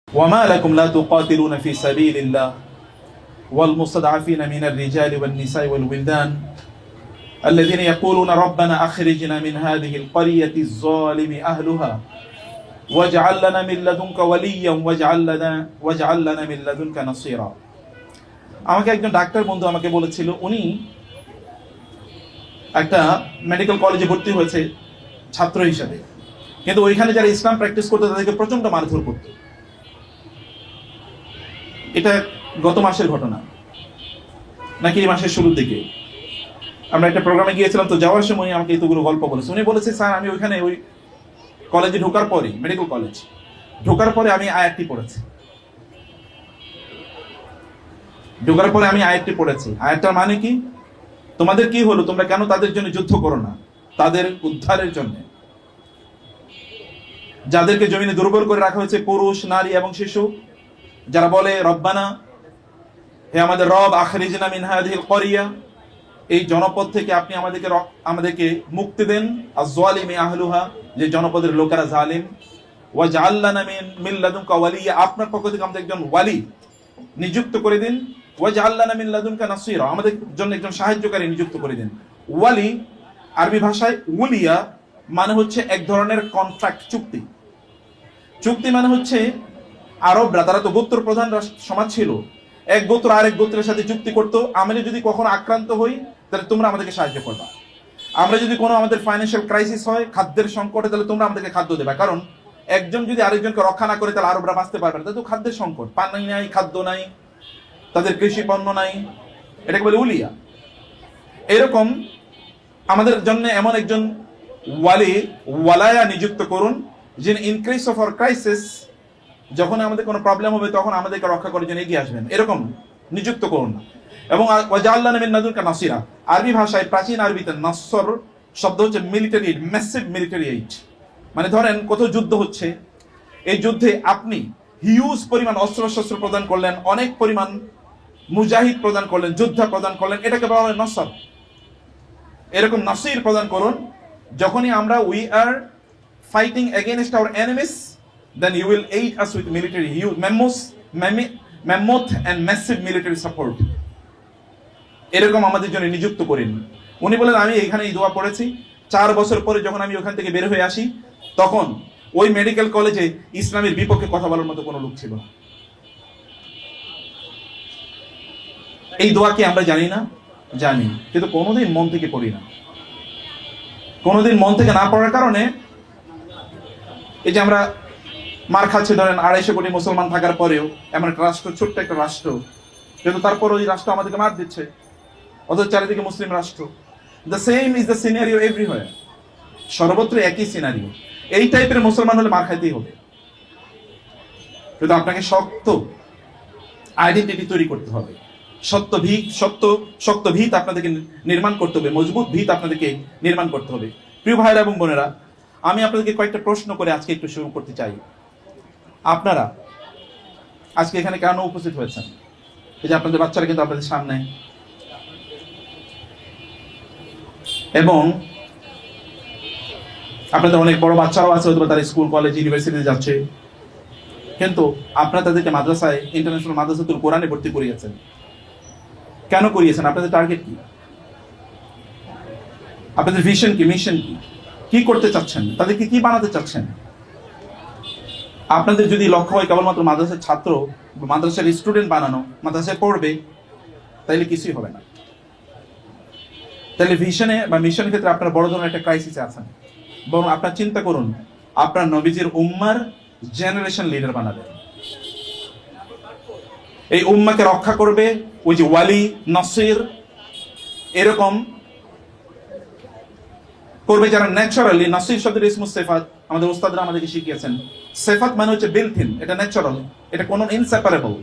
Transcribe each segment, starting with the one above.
وما لكم لا تقاتلون في سبيل الله والمستضعفين من الرجال والنساء والولدان الذين يقولون ربنا أخرجنا من هذه القرية الظالم أهلها واجعل لنا من لدنك وليا واجعل لنا من لدنك نصيرا। আমাকে একজন ডাক্তার বন্ধু আমাকে বলেছিল উনি একটা মেডিকেল কলেজে ভর্তি হয়েছে ছাত্র হিসেবে, কিন্তু ওইখানে যারা ইসলাম প্র্যাকটিস করতো তাদেরকে প্রচন্ড মারধর করতো। এটা গত মাসের ঘটনা নাকি এই মাসের শুরুর দিকে আমরা একটা প্রোগ্রামে গিয়েছিলাম, তো যাওয়ার সময় আমাকে এতগুলো গল্প বলেছে। উনি বলেছে, স্যার আমি ওইখানে ওই কলেজে ঢোকার পরে, মেডিকেল কলেজ ঢোকার পরে আমি আয়াতটি পড়েছি। ঢোকার পরে আমি আয়াতটি পড়েছি। আয়াতটার মানে কি? তোমাদের কি হলো, তোমরা কেন তাদের জন্য যুদ্ধ করো না, তাদের উদ্ধারের জন্য, যাদেরকে জমিনে দুর্বল করে রাখা হয়েছে, পুরুষ, নারী এবং শিশু, যারা বলে রব্বানা, হে আমাদের রব, আখরিজনা মিন হাযিহিল ক্বরিয়া, এই জনপদ থেকে আপনি আমাদেরকে মুক্তি দেন, আয-যালিমি আহলুহা, যে জনপদের লোকেরা জালিম, ওয়াজআল লানা মিন লাদুনকা ওয়ালিয়া, আপনার পক্ষ থেকে আমাদের একজন ওয়ালি নিযুক্ত করে দিন, ওয়াজআল লানা মিন লাদুনকা নাসীরা, আমাদের জন্য একজন সাহায্যকারী নিযুক্ত করে দিন। ওয়ালি আরবি ভাষায় উলিয়া মানে হচ্ছে এক ধরনের কন্ট্রাক্ট, চুক্তি। চুক্তি মানে হচ্ছে আরবরা, তারা তো গোত্র প্রধান সমাজ ছিল, এক গোত্র আরেক গোত্রের সাথে চুক্তি করতো, আমরা যদি কখনো আক্রান্ত হই তাহলে তোমরা আমাদেরকে সাহায্য করবা, আমরা যদি কোনো আমাদের ফাইন্যান্সিয়াল ক্রাইসিস হয়, খাদ্যের সংকটে, তাহলে তোমরা আমাদেরকে খাদ্য দেবা। কারণ একজন যদি আরেকজনকে রক্ষা না করে তাহলে আরবরা বাঁচতে পারবে না, তাদের তো খাদ্যের সংকট, পানি নাই, খাদ্য নাই, তাদের কৃষি পণ্য নাই, এটাকে বলে উলিয়া। এরকম আমাদের জন্য এমন একজন ওয়ালায়া নিযুক্ত করুন, যিনি in case of our crisis, যখন আমাদের কোনো প্রবলেম হবে তখন আমাদেরকে রক্ষা করার জন্য এগিয়ে আসবেন, এরকম নিযুক্ত করুন। এবং ওয়াজআল লানা মিন লাদুনকা নাসীরা, আরবি ভাষায়, প্রাচীন আরবিতে নাসর শব্দ হচ্ছে military aid, massive military aid. মানে ধরেন কোথাও যুদ্ধ হচ্ছে, এই যুদ্ধে আপনি হিউজ পরিমাণ অস্ত্র প্রদান করলেন, অনেক পরিমাণ মুজাহিদ প্রদান করলেন, যোদ্ধা প্রদান করলেন, এটাকে বলা হয় নসর। এরকম নাসির প্রদান করুন যখনই আমরা we are fighting against our enemies, then you will aid us with military huge mammoth and massive military support। এরকম আমাদের জন্য নিযুক্ত করেন। উনি বলেন, আমি এখানে এই দোয়া পড়েছি, 4 বছর পরে যখন আমি ওখান থেকে বের হয়ে আসি, তখন ওই মেডিকেল কলেজে ইসলামের বিপক্ষে কথা বলার মতো কোনো লোক ছিল না। এই দোয়া কি আমরা জানি না? জানি, কিন্তু কোনোদিন মন থেকে পড়ি না। কোনোদিন মন থেকে না পড়ার কারণে এই যে আমরা মার খাচ্ছে, ধরেন 250 কোটি মুসলমান থাকার পরেও, এমন একটা রাষ্ট্র, ছোট্ট একটা রাষ্ট্র, কিন্তু তারপর ওই রাষ্ট্র আমাদেরকে মার দিচ্ছে, অথচ চারিদিকে মুসলিম রাষ্ট্র। The same is the scenario everywhere, সর্বত্র একই সিনারিও। এই টাইপের মুসলমান হলে মার খাইতেই হবে। কিন্তু আপনাকে শক্ত আইডেন্টিটি তৈরি করতে হবে, শক্ত ভিত আপনাদেরকে নির্মাণ করতে হবে, মজবুত ভিত আপনাদেরকে নির্মাণ করতে হবে। প্রিয় ভাইরা এবং বোনেরা, আমি আপনাদেরকে কয়েকটা প্রশ্ন করে আজকে একটু শুরু করতে চাই। আপনারা আজকে এখানে কেন উপস্থিত হয়েছেন? এই যে আপনাদের বাচ্চারা কিন্তু আপনাদের সামনে, এবং আপনাদের অনেক বড় বাচ্চারাও আছে, হয়তো তারা স্কুল, কলেজ, ইউনিভার্সিটিতে যাচ্ছে, কিন্তু আপনারা তাদেরকে মাদ্রাসায়, ইন্টারন্যাশনাল মাদ্রাসাতুল কোরআনে ভর্তি করিয়েছেন। কেন করিয়েছেন? আপনাদের টার্গেট কি? আপনাদের ভিশন কি, মিশন কি? কি করতে চাচ্ছেন? তাদেরকে কি বানাতে চাচ্ছেন? আপনাদের যদি লক্ষ্য হয় কেবলমাত্র মাদ্রাসার ছাত্র, মাদ্রাসার স্টুডেন্ট বানানো, মাদ্রাসায় পড়বে, তাইলে কিছুই হবে না। তাহলে ভিশনে বা মিশনের ক্ষেত্রে আপনার বড় ধরনের একটা ক্রাইসিসে আছেন। বরং আপনার চিন্তা করুন, আপনার নবীজির উম্মার জেনারেশন লিডার বানাবেন। এই উম্মাকে রক্ষা করবে ওই যে ওয়ালি, নাসির, এরকম করবে যারা ন্যাচারালি, নাসির শব্দের ইসমুস সিফাত, আমাদের উস্তাদরা আমাদেরকে শিখিয়েছেন। সিফাত মানে হচ্ছে বিল্ট ইন, এটা ন্যাচারাল, এটা কোনো ইনসেপারেবল,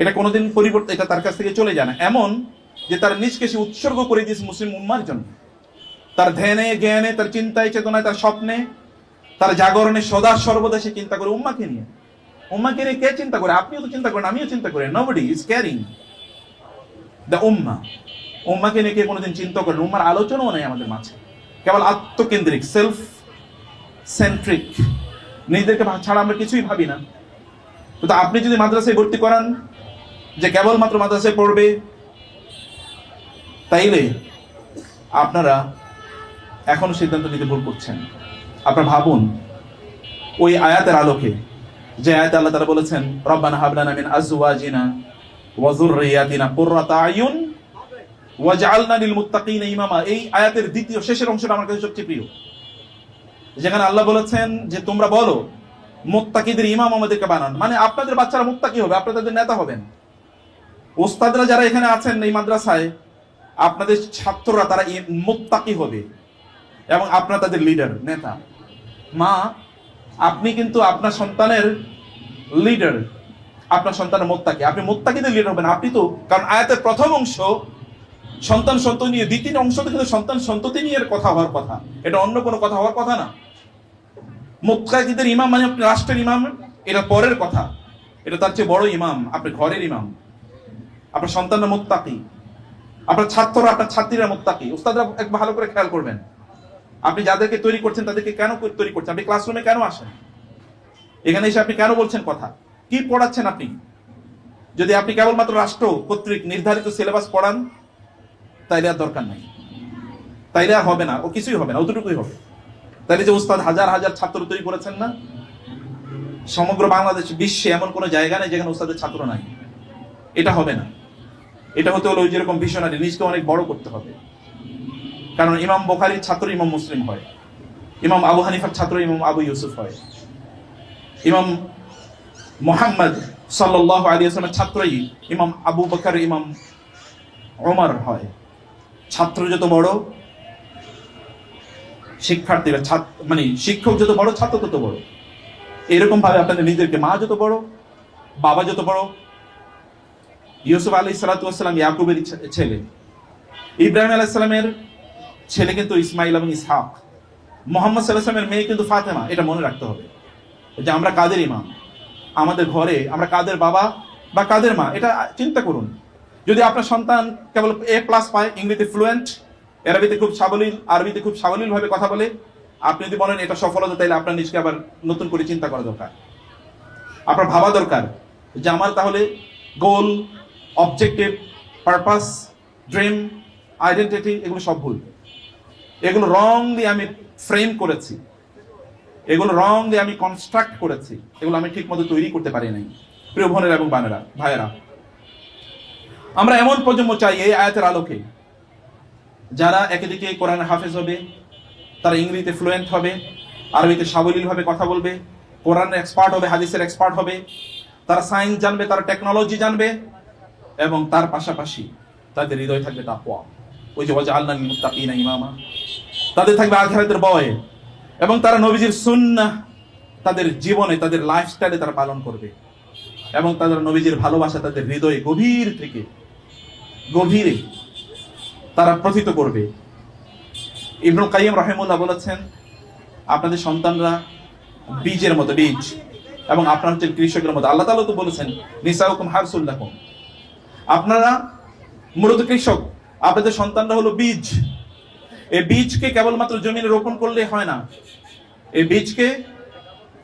এটা কোনোদিন পরিবর্তন, এটা তার কাছ থেকে চলে যায় না। এমন যে তার নিজকে সে উৎসর্গ করে দিয়েছে মুসলিম উম্মার জন্য, তার ধ্যানে, জ্ঞানে, তার চিন্তায়, চেতনায়, তার স্বপ্নে, তার জাগরণে সদা সর্বদা সে চিন্তা করে উম্মাকে নিয়ে। উম্মাকে নিয়ে কে চিন্তা করে? আপনিও তো চিন্তা করেন, আমিও চিন্তা করি। নোবডি ইজ কেয়ারিং দ্য উম্মা। উম্মাকে নিয়ে কে কোনোদিন চিন্তা করেন? উম্মার আলোচনাও নেই আমাদের মাঝে, কেবল আত্মকেন্দ্রিক, সেলফ সেন্ট্রিক, নিজেদেরকে ছাড়া আমরা কিছুই ভাবি না। কিন্তু আপনি যদি মাদ্রাসায় ভর্তি করান যে কেবলমাত্র মাদ্রাসায় পড়বে, তাইলে আপনারা এখন সিদ্ধান্ত নিতে ভুল করছেন। আপনারা ভাবুন ওই আয়াতের আলোকে, যে আয়াতে আল্লাহ তাআলা বলেছেন রব্বানা হাব লানা মিন আজওয়াজিনা ওয়া যুররিয়াতিনা কুররাতা আয়ুন ওয়াজআলনা লিল মুত্তাকিনা ইমামা। এই আয়াতের দ্বিতীয় শেষের অংশটা আমার কাছে সবচেয়ে প্রিয়, যেখানে আল্লাহ বলেছেন যে তোমরা বলো মুত্তাকিদের ইমাম আমাদেরকে বানান, মানে আপনাদের বাচ্চারা মুত্তাকি হবে, আপনারা তাদের নেতা হবেন। ওস্তাদরা যারা এখানে আছেন এই মাদ্রাসায়, আপনাদের ছাত্ররা তারা মুত্তাকি হবে এবং আপনারা তাদের লিডার, নেতা। মা, আপনি কিন্তু আপনার সন্তানের লিডার, আপনার সন্তানের মুত্তাকি, আপনি মুত্তাকিদের লিডার হবেন আপনি তো। কারণ আয়াতের প্রথম অংশ সন্তান সন্ততি নিয়ে, দ্বিতীয় অংশতে কিন্তু সন্তান সন্ততি নিয়ে কথা হওয়ার কথা, এটা অন্য কোনো কথা হওয়ার কথা না। মুত্তাকিদের ইমাম মানে আপনি রাষ্ট্রের ইমাম, এটা পরের কথা, এটা তার চেয়ে বড় ইমাম আপনি ঘরের ইমাম। আপনার সন্তানরা মুত্তাকি, আপনার ছাত্ররা আপনার ছাত্রীরা মুত্তাকি। উস্তাদরা এক ভালো করে খেয়াল করবেন, আপনি যাদেরকে তৈরি করছেন তাদেরকে কেন তৈরি করছেন? আপনি ক্লাসরুমে কেন আসেন? এখানে এসে আপনি কেন বলছেন কথা? কি পড়াচ্ছেন আপনি? যদি আপনি কেবলমাত্র রাষ্ট্র কর্তৃক নির্ধারিত সিলেবাস পড়ান, তাইলে আর দরকার নাই, তাইলে আর হবে না, ও কিছুই হবে না, অতটুকুই হবে। তাইলে যে উস্তাদ হাজার হাজার ছাত্র তৈরি করেছেন না, সমগ্র বাংলাদেশ বিশ্বে এমন কোনো জায়গা নেই যেখানে উস্তাদের ছাত্র নাই, এটা হবে না। এটা হতে হলো ওই যেরকম ভিশনারি, নিজকে অনেক বড় করতে হবে। কারণ ইমাম বুখারীর ছাত্র ইমাম মুসলিম হয়, ইমাম আবু হানিফার ছাত্র ইমাম আবু ইউসুফ হয়, ইমাম মুহাম্মদ সাল্লাল্লাহু আলাইহি ওয়াসাল্লামের ছাত্রই ইমাম আবু বকর ইমাম ওমর হয়। ছাত্র যত বড়, শিক্ষার্থীরা মানে শিক্ষক যত বড়, ছাত্র তত বড়। এরকম ভাবে আপনাদের নিজেদেরকে, মা যত বড়, বাবা যত বড়। ইউসুফ আলাইহিস সালাতু ওয়াস সালাম ইয়াকুবের ছেলে, ইব্রাহিম আলাইহিস সালামের ছেলে কিন্তু ইসমাইল এবং ইসহাক, মুহাম্মদ সাল্লাল্লাহু আলাইহি ওয়াসাল্লামের মেয়ে কিন্তু ফাতেমা। এটা মনে রাখতে হবে যে আমরা কাদের ইমাম, আমাদের ঘরে আমরা কাদের বাবা বা কাদের মা, এটা চিন্তা করুন। যদি আপনার সন্তান কেবল A+ পায়, ইংরেজিতে ফ্লুয়েন্ট, আরবিতে খুব সাবলীল, আরবিতে খুব সাবলীল ভাবে কথা বলে, আপনি যদি বলেন এটা সফলতা, তাইলে আপনার নিজকে আবার নতুন করে চিন্তা করা দরকার। আপনার ভাবা দরকার যে আমার তাহলে গোল, অবজেক্টিভ, পারপাস, ড্রিম, আইডেন্টিটি এগুলো সব ভুল। এগুলো রংলি আমি ফ্রেম করেছি, এগুলো রংলি আমি কনস্ট্রাক্ট করেছি, এগুলো আমি ঠিক মতো তৈরি করতে পারি নাই। প্রিয় বোনেরা এবং ভাইয়েরা, আমরা এমন প্রজন্ম চাই এই আয়াতের আলোকে, যারা একদিকে কোরআনের হাফেজ হবে, তারা ইংরেজিতে ফ্লুয়েন্ট হবে, আরবিতে সাবলীল ভাবে কথা বলবে, কোরআনের এক্সপার্ট হবে, হাদিসের এক্সপার্ট হবে, তারা সায়েন্স জানবে, তারা টেকনোলজি জানবে, এবং তার পাশাপাশি তাদের হৃদয় থাকবে তাকওয়া। ওই যে ওয়াজআলনা লিল মুত্তাকিনা ইমামা, তাদের থাকবে আখিরাতের ভয়, এবং তারা নবীজির সুন্নাহ তাদের জীবনে, তাদের লাইফস্টাইলে তারা পালন করবে, এবং তাদের নবীজির ভালোবাসা তাদের হৃদয়ে গভীর থেকে গভীরে তারা প্রথিত করবে। ইবনুল কাইয়্যিম রাহিমাহুল্লাহ বলেছেন, আপনাদের সন্তানরা বীজের মতো, বীজ, এবং আপনারা হচ্ছেন কৃষকের মতো। আল্লাহ তাআলা তো বলেছেন নিসাউকুম হারসুল লাকুম, আপনারা মূলত কৃষক, আপনাদের সন্তানরা হলো বীজ। এই বীজকে কেবলমাত্র জমিনে রোপণ করলে হয় না, এই বীজকে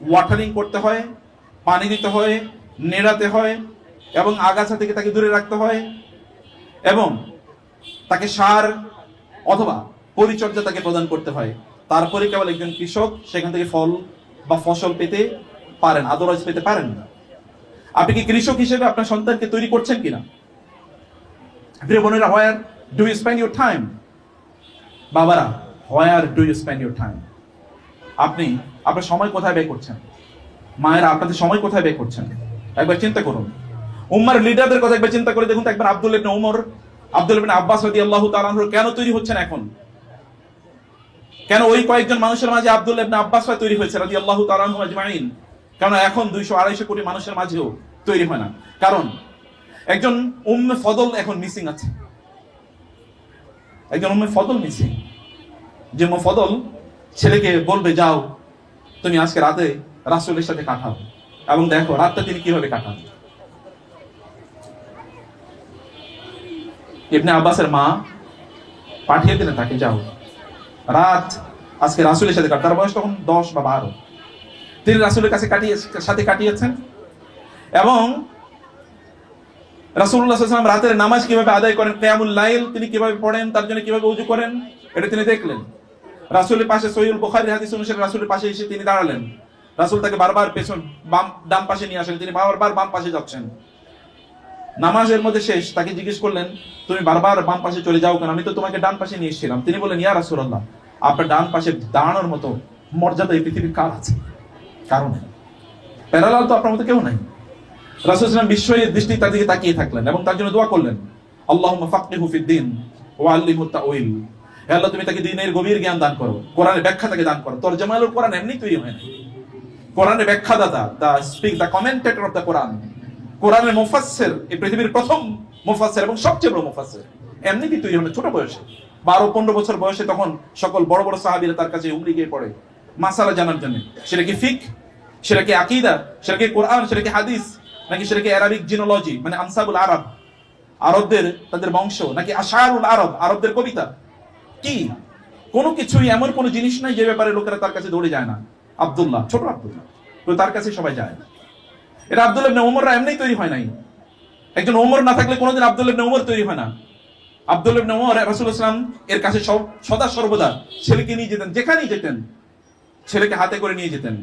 ওয়াটারিং করতে হয়, পানি দিতে হয়, নেড়াতে হয়, এবং আগাছা থেকে তাকে দূরে রাখতে হয়, এবং তাকে সার অথবা পরিচর্যা তাকে প্রদান করতে হয়। তারপরে কেবল একজন কৃষক সেখান থেকে ফল বা ফসল পেতে পারেন, আদরাজ পেতে পারেন না। আপনি কি কৃষক হিসেবে আপনার সন্তানকে তৈরি করছেন কিনা? প্রিয় বোনেরা, where do you spend your time? বাবারা, where do you spend your time? আপনি আপনার সময় কোথায় ব্যয় করছেন? মায়েরা, আপনাদের সময় কোথায় ব্যয় করছেন? একবার চিন্তা করুন। উম্মার লিডারদের কথা একবার চিন্তা করে দেখুন তো। একবার আব্দুল্লাহ ইবনে ওমর, আব্দুল্লাহ ইবনে আব্বাস রাদিয়াল্লাহু তাআলা আনহু কেন তৈরি হচ্ছেন এখন? কেন ওই কয়েকজন মানুষের মাঝে আব্দুল্লাহ ইবনে আব্বাস তৈরি হয়েছে রাদিয়াল্লাহু তাআলা আনহুম আজমাইন? কারণ এখন 200-250 কোটি মানুষের মাঝেও তৈরি হয় না। কারণ একজন উম্মে ফদল এখন মিসিং আছে, একজন উম্মে ফদল মিসিং। যে উম্মে ফদল ছেলেকে বলবে, যাও তুমি আজকে রাতে রাসূলের সাথে কাটাও, এবং দেখো রাতটা তিনি কিভাবে কাটান। ইবনে আব্বাসের মা পাঠিয়ে দিলেন তাকে, যাও রাত আজকে রাসূলের সাথে কাট। তার বয়স তখন 10 বা 12। তিনি রাসূলের সাথে কাটিয়েছেন, এবং রাসূলুল্লাহ সাল্লাল্লাহু আলাইহি ওয়াসাল্লাম রাতের নামাজ কিভাবে আদায় করেন, কিয়ামুল লাইল তিনি কিভাবে পড়েন, তার জন্য কিভাবে ওযু করেন, এটা তিনি দেখলেন। রাসূলের পাশে সহিহুল বুখারীর হাদিস অনুসারে রাসূলের পাশে এসে তিনি দাঁড়ালেন। রাসূল তাকে বারবার পেছন ডান পাশে নিয়ে আসেন, তিনি বারবার বাম পাশে যাচ্ছেন। নামাজের মধ্যে শেষ, তাকে জিজ্ঞেস করলেন তুমি বারবার বাম পাশে চলে যাও কেন, আমি তো তোমাকে ডান পাশে নিয়ে এসেছিলাম। তিনি বললেন ইয়া রাসূলুল্লাহ, আপনার ডান পাশে দাঁড়ানোর মতো মর্যাদা এই পৃথিবীর কার আছে? কারণ প্যারালাল তো আপনার মতো কেউ নাই। রাসূল সাল্লাল্লাহু আলাইহি ওয়াসাল্লাম বিস্ময়ের দৃষ্টি তার দিকে তাকিয়ে থাকলেন এবং তার জন্য দোয়া করলেন, আল্লাহুম্মা ফাক্কিহু ফিদ-দীন ওয়া আল্লিমহু তা'উইল। হে আল্লাহ, তুমি তাকে দ্বীনের গভীর জ্ঞান দান করো, কোরআনের ব্যাখ্যা তাকে দান করো। তরজমানুল কোরআন এমনি তৈরি হয় না। কোরআনের ব্যাখ্যাদাতা, দ্য কমেন্টেটর অফ দ্য কোরআন, কোরআনের মুফাসসির, এই পৃথিবীর প্রথম মুফাসসির এবং সবচেয়ে বড় মুফাসসির এমনি কি তৈরি হয় ছোট বয়সে, 12-15 বছর বয়সে তখন সকল বড় বড় সাহাবীরা তার কাছে উমরি গিয়ে পড়ে মাসালা জানার জন্য। সেটা কি ফিকহ, সেটা কি আকীদা, সেটা কি কোরআন, সেটা কি হাদিস, নাকি সেটা কি অ্যারাবিক জিনোলজি মানে আনসাবুল আরব, আরবদের তাদের বংশ, নাকি আশআরুল আরব, আরবদের কবিতা, কি কোনো কিছুই এমন কোনো জিনিস নাই যে ব্যাপারে লোকেরা তার কাছে দৌড়ে যায় না। আব্দুল্লাহ, ছোট আব্দুল্লাহ, তো তার কাছে সবাই যায়। এটা আব্দুল্লাহ ইবনে ওমররা এমনি তৈরি হয় নাই। একজন ওমর না থাকলে কোনোদিন আব্দুল্লাহ ইবনে ওমর তৈরি হয় না। আব্দুল্লাহ ইবনে ওমর রাসূলুল্লাহ সাল্লাল্লাহু আলাইহি ওয়াসাল্লাম এর কাছে সদা সর্বদা ছেলেকে নিয়ে যেতেন, যেখানেই যেতেন ছেলেকে হাতে করে নিয়ে যেতেন।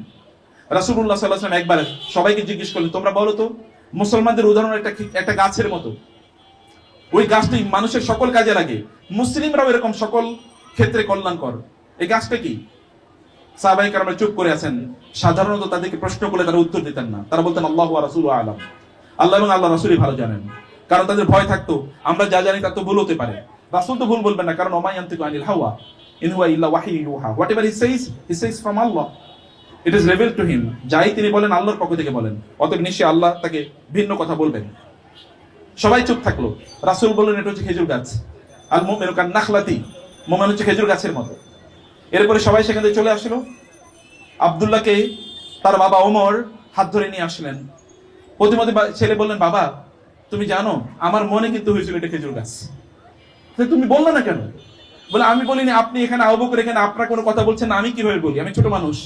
রাসূলুল্লাহ সাল্লাল্লাহু আলাইহি ওয়াসাল্লাম একবার সবাইকে জিজ্ঞেস করলেন, তোমরা বলো তো, মুসলমানদের উদাহরণ একটা গাছের মতো, ওই গাছটি মানুষের সকল কাজে লাগে, মুসলিমরাও এরকম সকল ক্ষেত্রে কল্যাণকর, এই গাছটা কি? সাহাবায়ে কেরামরা চুপ করে আছেন। সাধারণত তাদেরকে প্রশ্ন করলে তারা উত্তর দিতেন না, তারা বলতেন আল্লাহু ওয়া রাসূলুহু আ'লাম, আল্লাহ এবং আল্লাহ রাসূলই ভালো জানেন। কারণ তাদের ভয় থাকতো আমরা যা জানি তা তো ভুল হতে পারে। রাসূল তো ভুল বলবেন না, কারণ ওমা ইয়ানতিকু আনিল হাওয়া ইন হুয়া ইল্লা ওয়াহয়ুন ইউহা, whatever he says from Allah, it is revealed to him. যাই তিনি বলেন আল্লাহর পক্ষ থেকে বলেন, অতএব নিশ্চয়ই আল্লাহ তাকে ভিন্ন কথা বলবেন। সবাই চুপ থাকলো। রাসূল বললেন এটা হচ্ছে খেজুর গাছ, আল মুমিনু কান নাখলাতি, মুমিন হচ্ছে খেজুর গাছের মতো। এরপরে সবাই সেখান থেকে চলে আসলো। আব্দুল্লাহকে তার বাবা ওমর হাত ধরে নিয়ে আসলেন। প্রতিমধ্যে ছেলে বললেন, বাবা তুমি জানো আমার মনে কিন্তু হয়েছিল এটা খেজুর গাছ, তুমি বললে না কেন? বলে আমি বলিনি, আপনি এখানে আবু বকর এখানে আপনার কোনো কথা বলছেন না, আমি কিভাবে বলি, আমি ছোট মানুষ।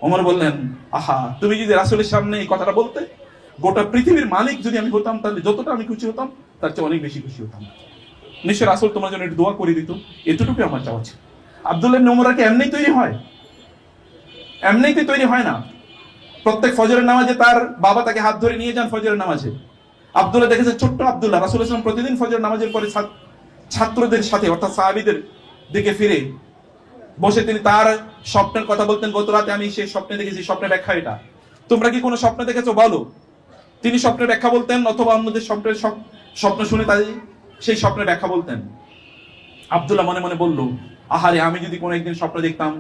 ওমর বললেন, আহা, তুমি যদি রাসূলের সামনে এই কথাটা বলতে, গোটা পৃথিবীর মালিক যদি আমি হতাম তাহলে যতটা আমি খুশি হতাম তার চেয়ে অনেক বেশি খুশি হতাম। নিশ্চয় রাসূল তোমার জন্য একটু দোয়া করে দিত, এতটুকু আমার চাওয়া ছিল। আব্দুল্লাহ ইবনে ওমর কি এমনি তৈরি হয়? এমনিতে তৈরি হয় না। প্রত্যেক ফজরের নামাজে তার বাবা তাকে হাত ধরে নিয়ে যান ফজরের নামাজে। আব্দুল্লাহ দেখেছেন, ছোট্ট আব্দুল্লাহ রাসূলুল্লাহ সাল্লাল্লাহু আলাইহি ওয়াসাল্লাম প্রতিদিন ফজরের নামাজের পরে ছাত্রদের সাথে অর্থাৎ সাহাবীদের দিকে ফিরে বসে তিনি তার স্বপ্নের কথা বলতেন। গত রাতে আমি সেই স্বপ্নে দেখেছি, স্বপ্নের ব্যাখ্যা এটা, তোমরা কি কোনো স্বপ্ন দেখেছো বলো। তিনি স্বপ্নের ব্যাখ্যা বলতেন, অথবা অন্যদের স্বপ্ন শুনে তাই সেই স্বপ্নের ব্যাখ্যা বলতেন। আব্দুল্লাহ মনে মনে বলল, আহারে আমি যদি কোনো একদিন স্বপ্ন দেখতাম,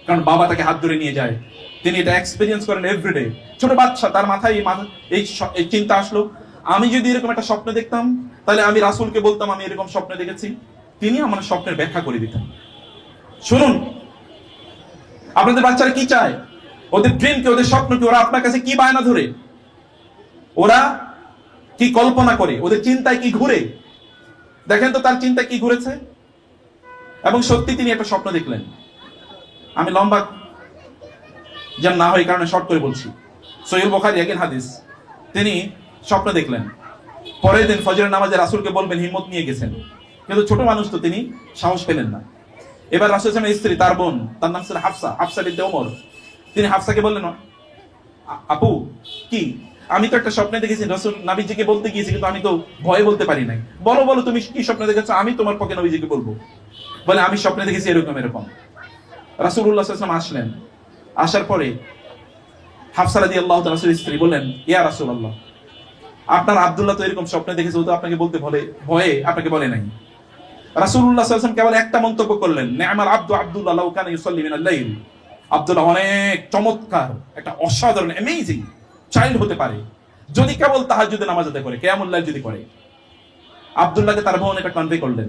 কারণ বাবা তাকে হাত ধরে নিয়ে যায়, তিনি এটা এক্সপেরিয়েন্স করেন এভরিডে। ছোট বাচ্চা, তার মাথায় এই চিন্তা আসলো, আমি যদি এরকম একটা স্বপ্ন দেখতাম তাহলে আমি রাসূলকে বলতাম আমি এরকম স্বপ্ন দেখেছি, তিনি আমার স্বপ্নের ব্যাখ্যা করে দিতেন। শুনুন, আপনাদের বাচ্চারা কি চায়, ওদের ড্রিম কি, ওদের স্বপ্ন কি, ওরা আপনার কাছে কি বায়না ধরে, ওরা কি কল্পনা করে, ওদের চিন্তায় কি ঘুরে, দেখেন তো তার চিন্তায় কি ঘুরেছে। এবং সত্যি তিনি একটা স্বপ্ন দেখলেন। আমি লম্বা যেন না হয় কারণে শর্ট করে বলছি। সহিহ বুখারী একই হাদিস, তিনি স্বপ্ন দেখলেন, পরের দিন ফজরের নামাজে রাসূলকে বলবেন, হিম্মত নিয়ে গেছেন, কিন্তু ছোট মানুষ তো তিনি সাহস পেলেন না। এবার রাসূল সাল্লাল্লাহু আলাইহি ওয়াসাল্লামের স্ত্রী, তার বোন, তার নাম ছিল হাফসা বিনতে ওমর, তিনি হাফসাকে বললেন, আপু কি, আমি তো একটা স্বপ্নে দেখেছি, রাসূল নবীজিকে বলতে গিয়েছি, কিন্তু আমি তো ভয়ে বলতে পারি নাই, বলো বলো তুমি কি স্বপ্ন দেখেছো, আমি তোমার পক্ষে নবীজিকে বলবো। বলে আমি স্বপ্নে দেখেছি এরকম এরকম। রাসূলুল্লাহ সাল্লাল্লাহু আলাইহি ওয়াসাল্লাম আসলেন। আসার পরে হাফসা রাদিয়াল্লাহু তাআলা রাসূলের স্ত্রী বললেন, ইয়া রাসূলুল্লাহ, আপনার আব্দুল্লাহ তো এরকম স্বপ্নে দেখেছে, ও তো আপনাকে বলতে ভয়ে আপনাকে বলে নাই। রাসূলুল্লাহ সাল্লাল্লাহু আলাইহি ওয়াসাল্লাম কেবল একটা মন্তব্য করলেন, নি'মাল আব্দু আব্দুল্লাহ লাউ কানা ইউসাল্লি মিনাল লাইল। আব্দুল্লাহ অনেক চমৎকার, একটা অসাধারণ অ্যামেজিং চাইল্ড হতে পারে যদি কেবল তাহাজ্জুদের নামাজ আদায় করে, কিয়ামুল লাইল যদি করে। আব্দুল্লাহকে তার বোন এটা কনভে করলেন।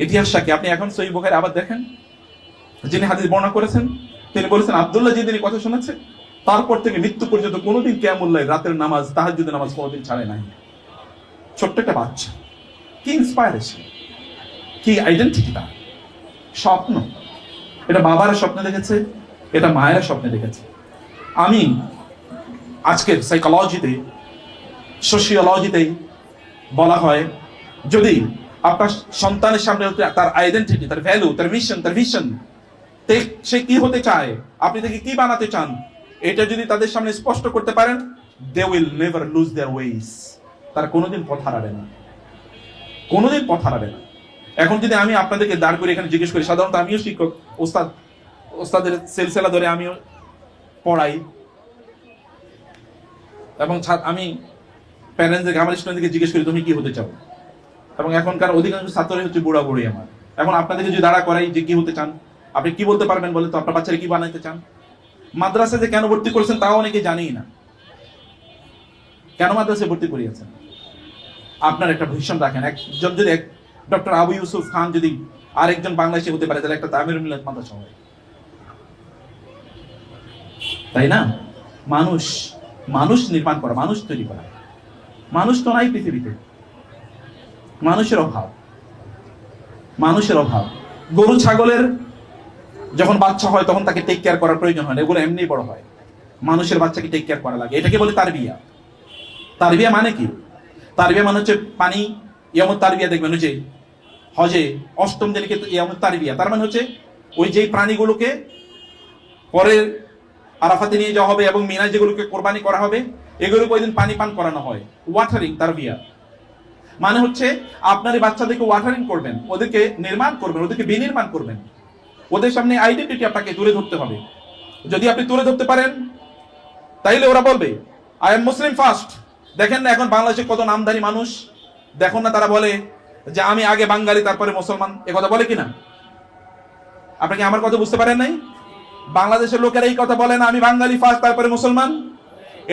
ইতিহাসটা কি আপনি এখন সহিহ বুখারী আবার দেখেন, যিনি হাদিস বর্ণনা করেছেন তিনি বলেছেন, আব্দুল্লাহ যেদিন কথা শুনেছে তারপর থেকে মৃত্যু পর্যন্ত কোনোদিন কিয়ামুল লাইল, রাতের নামাজ, তাহাজ্জুদের নামাজ কোনোদিন ছাড়ে নাই। ছোট্ট একটা বাচ্চা, কি ইন্সপায়ারেশন, কি আইডেন্টিটি তার। স্বপ্ন, এটা বাবারা স্বপ্নে দেখেছে, এটা মায়েরা স্বপ্নে দেখেছে। আমি আজকের সাইকোলজিতে, সোশিওলজিতে বলা হয়, যদি আপনার সন্তানের সামনে তার আইডেন্টিটি, তার ভ্যালু, তার মিশন, তার ভিশন, সে কি হতে চায়, আপনি তাকে কি বানাতে চান, এটা যদি তাদের সামনে স্পষ্ট করতে পারেন, they will never lose their ways. তারা কোনোদিন পথ হারাবে না, কোনোদিন পথ হারাবে না। এখন যদি আমি আপনাদেরকে দাঁড় করে এখানে জিজ্ঞেস করি, সাধারণত আমিও শিক্ষক, ওস্তাদের সিলসিলা ধরে আমিও পড়াই, এবং আমি প্যারেন্টসদেরকে, আমার স্টুডেন্টদেরকে জিজ্ঞেস করি তুমি কি হতে চাও, এবং এখনকার অধিকাংশ ছাত্রই হচ্ছে বুড়া বুড়ি আমার। এখন আপনাদেরকে যদি দাঁড়া করাই যে কি হতে চান, আপনি কি বলতে পারবেন বলে তো? আপনার বাচ্চারা কি বানাইতে চান? মাদ্রাসায় যে কেন ভর্তি করেছেন তাও অনেকে জানেই না। কেন মাদ্রাসায় ভর্তি করিয়েছেন? আপনার একটা ভিশন রাখেন। একজন যদি ডক্টর আবু ইউসুফ খান যদি আরেকজন বাংলাদেশে হতে পারে, তাহলে একটা তামিল মিলাত মাদ্রাসা হয়, তাই না? মানুষ নির্মাণ করা, মানুষ তৈরি করা। মানুষ তো নাই পৃথিবীতে, মানুষের অভাব। গরু ছাগলের যখন বাচ্চা হয় তখন তাকে টেক কেয়ার করার প্রয়োজন হয় না, এগুলো এমনি বড় হয়। মানুষের বাচ্চাকে টেক কেয়ার করা লাগে, এটাকে বলে তারবিয়া। তারবিয়া মানে কি? তারবিয়া মানে হচ্ছে পানি, ইয়ামত তারবিয়া দেখবেন ওই যে হজে 8ম দিনকে ইয়ামত তারবিয়া, তার মানে হচ্ছে ওই যে প্রাণীগুলোকে পরে আরাফাতে নিয়ে যাওয়া হবে এবং মিনায় যেগুলোকে কোরবানি করা হবে, এগুলোকে ওই দিন পানি পান করানো হয়, ওয়াটারিং তারবিয়া। মানে হচ্ছে আপনার এই বাচ্চাদেরকে ওয়াটারিং করবেন, ওদেরকে নির্মাণ করবেন, ওদেরকে বিনির্মাণ করবেন, ওদের সামনে আইডেন্টিটি আপনাকে তুলে ধরতে হবে। যদি আপনি তুলে ধরতে পারেন তাইলে ওরা বলবে আই এম মুসলিম ফার্স্ট। দেখেন না এখন বাংলাদেশে কত নামধারী মানুষ, দেখুন না তারা বলে যে আমি আগে বাঙালি তারপরে মুসলমান, এ কথা বলে কিনা? আপনি কি আমার কথা বুঝতে পারেন নাই? বাংলাদেশের লোকেরা এই কথা বলে না আমি বাঙালি ফার্স্ট তারপরে মুসলমান?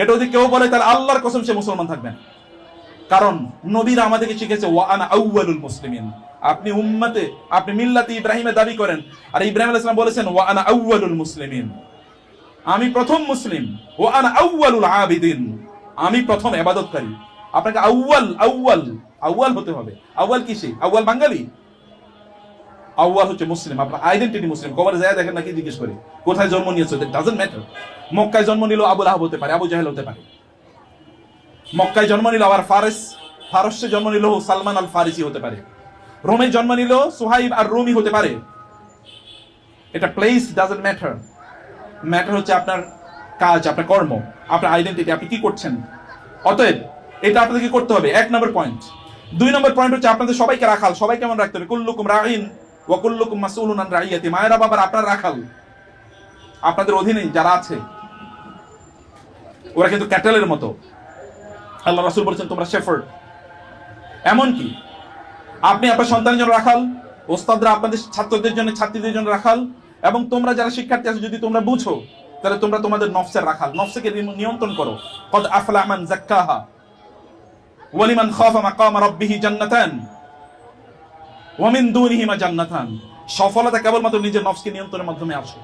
এটা যদি কেউ বলে তাহলে আল্লাহর কসম সে মুসলমান থাকবেন। কারণ নবীরা আমাদেরকে শিখেছে ওয়া আনা আউয়ালুল মুসলিমিন। আপনি উম্মতে, আপনি মিল্লাতে ইব্রাহিমের দাবি করেন, আর ইব্রাহিম আলাইহিস সালাম বলেছেন ওয়া আনা আউয়ালুল মুসলিমিন, আমি প্রথম মুসলিম। ওয়া আনা আউয়ালুল আবিদিন, আমি প্রথম ইবাদতকারী। আপনাকে আউয়াল হতে হবে। আউয়াল কিসে? আউয়াল বাঙালি? আউয়াল হচ্ছে মুসলিম, আপনার আইডেন্টিটি মুসলিম। কবরে যায় দেখেন নাকি জিজ্ঞেস করে কোথায় জন্ম নিয়েছো, দ্যাট ডাজন্ট ম্যাটার। মক্কায় জন্ম নিল আবু লাহাব হতে পারে, আবু জাহেল হতে পারে। মক্কায় জন্ম নিল আবার ফারসে জন্ম নিল সালমান আল ফারিসি হতে পারে। রোমে জন্ম নিল সুহাইব আর রুমি হতে পারে। এটা প্লেস ডাজন্ট ম্যাটার। ম্যাটার হচ্ছে আপনার কাজ, আপনার কর্ম, আপনার আইডেন্টিটি, আপনি কি করছেন। অতএব এটা আপনাদেরকে করতে হবে, 1 নম্বর পয়েন্ট। 2 নম্বর পয়েন্ট হচ্ছে আপনাদের সবাইকে রাখাল, সবাই কেমন রাখতে হবে। কুল্লুকুম রাঈন ওয়া কুল্লুকুম মাসউলুন আন রাইয়াতি। মায়েরা বাবার আপনার রাখাল, আপনাদের অধীনে যারা আছে ওরা কিন্তু ক্যাটেলের মতো। আল্লাহ রাসূল বলেছেন তোমরা শেফার্ড। এমনকি আপনি আপনার সন্তানের জন্য রাখাল, ওস্তাদরা আপনাদের ছাত্রদের জন্য, ছাত্রীদের জন্য রাখাল, এবং তোমরা যারা শিক্ষার্থী আছো যদি তোমরা বুঝো তাহলে তোমরা তোমাদের নফসের রাখাল। নফসকে নিয়ন্ত্রণ করো। কদ আফলাহা মান যাক্কাহা ওয়া লিমান খাফা মাকাম রাব্বিহি জান্নাতান ওয়া মিন দুনিহিমা জান্নাতান। সফলতা কেবলমাত্র নিজের নফসকে নিয়ন্ত্রণের মাধ্যমে আসে।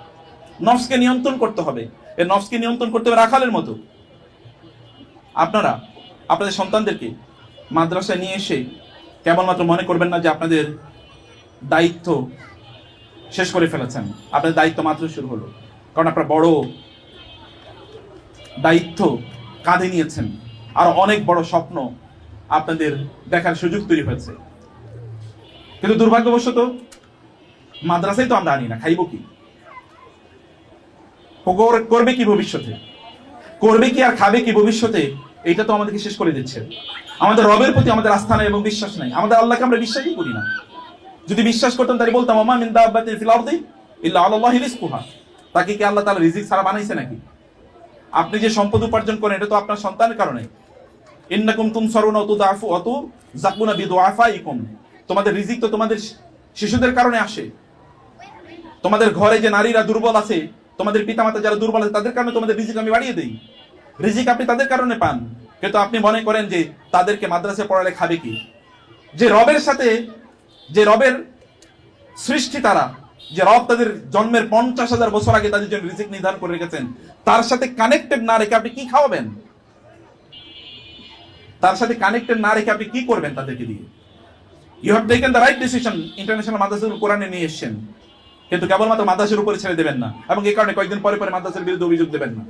নফসকে নিয়ন্ত্রণ করতে হবে। এই নফসকে নিয়ন্ত্রণ করতে হবে রাখালের মতো। আপনারা আপনাদের সন্তানদেরকে মাদ্রাসায় নিয়ে এসে কেবলমাত্র মনে করবেন না যে আপনাদের দায়িত্ব শেষ করে ফেলেছেন। আপনাদের দায়িত্ব মাত্র শুরু হলো, কারণ আপনারা বড় দায়িত্ব কাঁধে নিয়েছেন, আর অনেক বড় স্বপ্ন আপনাদের দেখার সুযোগ তৈরি হয়েছে। কিন্তু দুর্ভাগ্যবশত মাদ্রাসায় তো আমরা আনি না, খাইব কি? করবে কি ভবিষ্যতে? করবে কি আর খাবে কি ভবিষ্যতে? এটা তো আমাদেরকে শেষ করে দিচ্ছে। আমাদের রবের প্রতি আমাদের আস্থা নাই এবং বিশ্বাস নাই। আমাদের আল্লাহকে আমরা বিশ্বাসই করি না। যদি বিশ্বাস করতাম তাহলে বলতাম ওমা মিন দাব্বাতিন ফিল আরদি ইল্লা আলাল্লাহি রিজকুহা। তাকে কি আল্লাহ তাআলা রিজিক ছাড়া বানাইছে নাকি? আপনি যে সম্পদ উপার্জন করেন এটা তো আপনার সন্তানের কারণে। ইন্নাকুম তুনসারুনা ওয়া তুদাফু ওয়া তুযাকুনা বিদুআফাইকুম। তোমাদের রিজিক তো তোমাদের শিশুদের কারণে আসে। তোমাদের ঘরে যে নারীরা দুর্বল আছে, তোমাদের পিতামাতা যারা দুর্বল আছে, তাদের কারণে তোমাদের রিজিক আমি বাড়িয়ে দেই। রিজিক আপনি তাদের কারণে পান, কিন্তু আপনি মনে করেন যে তাদেরকে মাদ্রাসায় পড়ালে খাবে কি? যে রবের সাথে, যে রবের সৃষ্টি তারা, যে রব তাদের জন্মের 50,000 বছর আগে তাদের জন্য রিজিক নির্ধারণ করে রেখেছেন, তার সাথে কানেক্টেড না রেখে আপনি কি খাওয়াবেন? তার সাথে কানেক্টেড না রেখে আপনি কি করবেন তাদেরকে দিয়ে? You have taken the right decision. International মাদ্রাসার কোরআনে নিয়ে এসেছেন, কিন্তু কেবলমাত্র মাদ্রাসার উপরে ছেড়ে দেবেন না, এবং এই কারণে কয়েকদিন পরে পরে মাদ্রাসার বিরুদ্ধে অভিযোগ দেবেন না।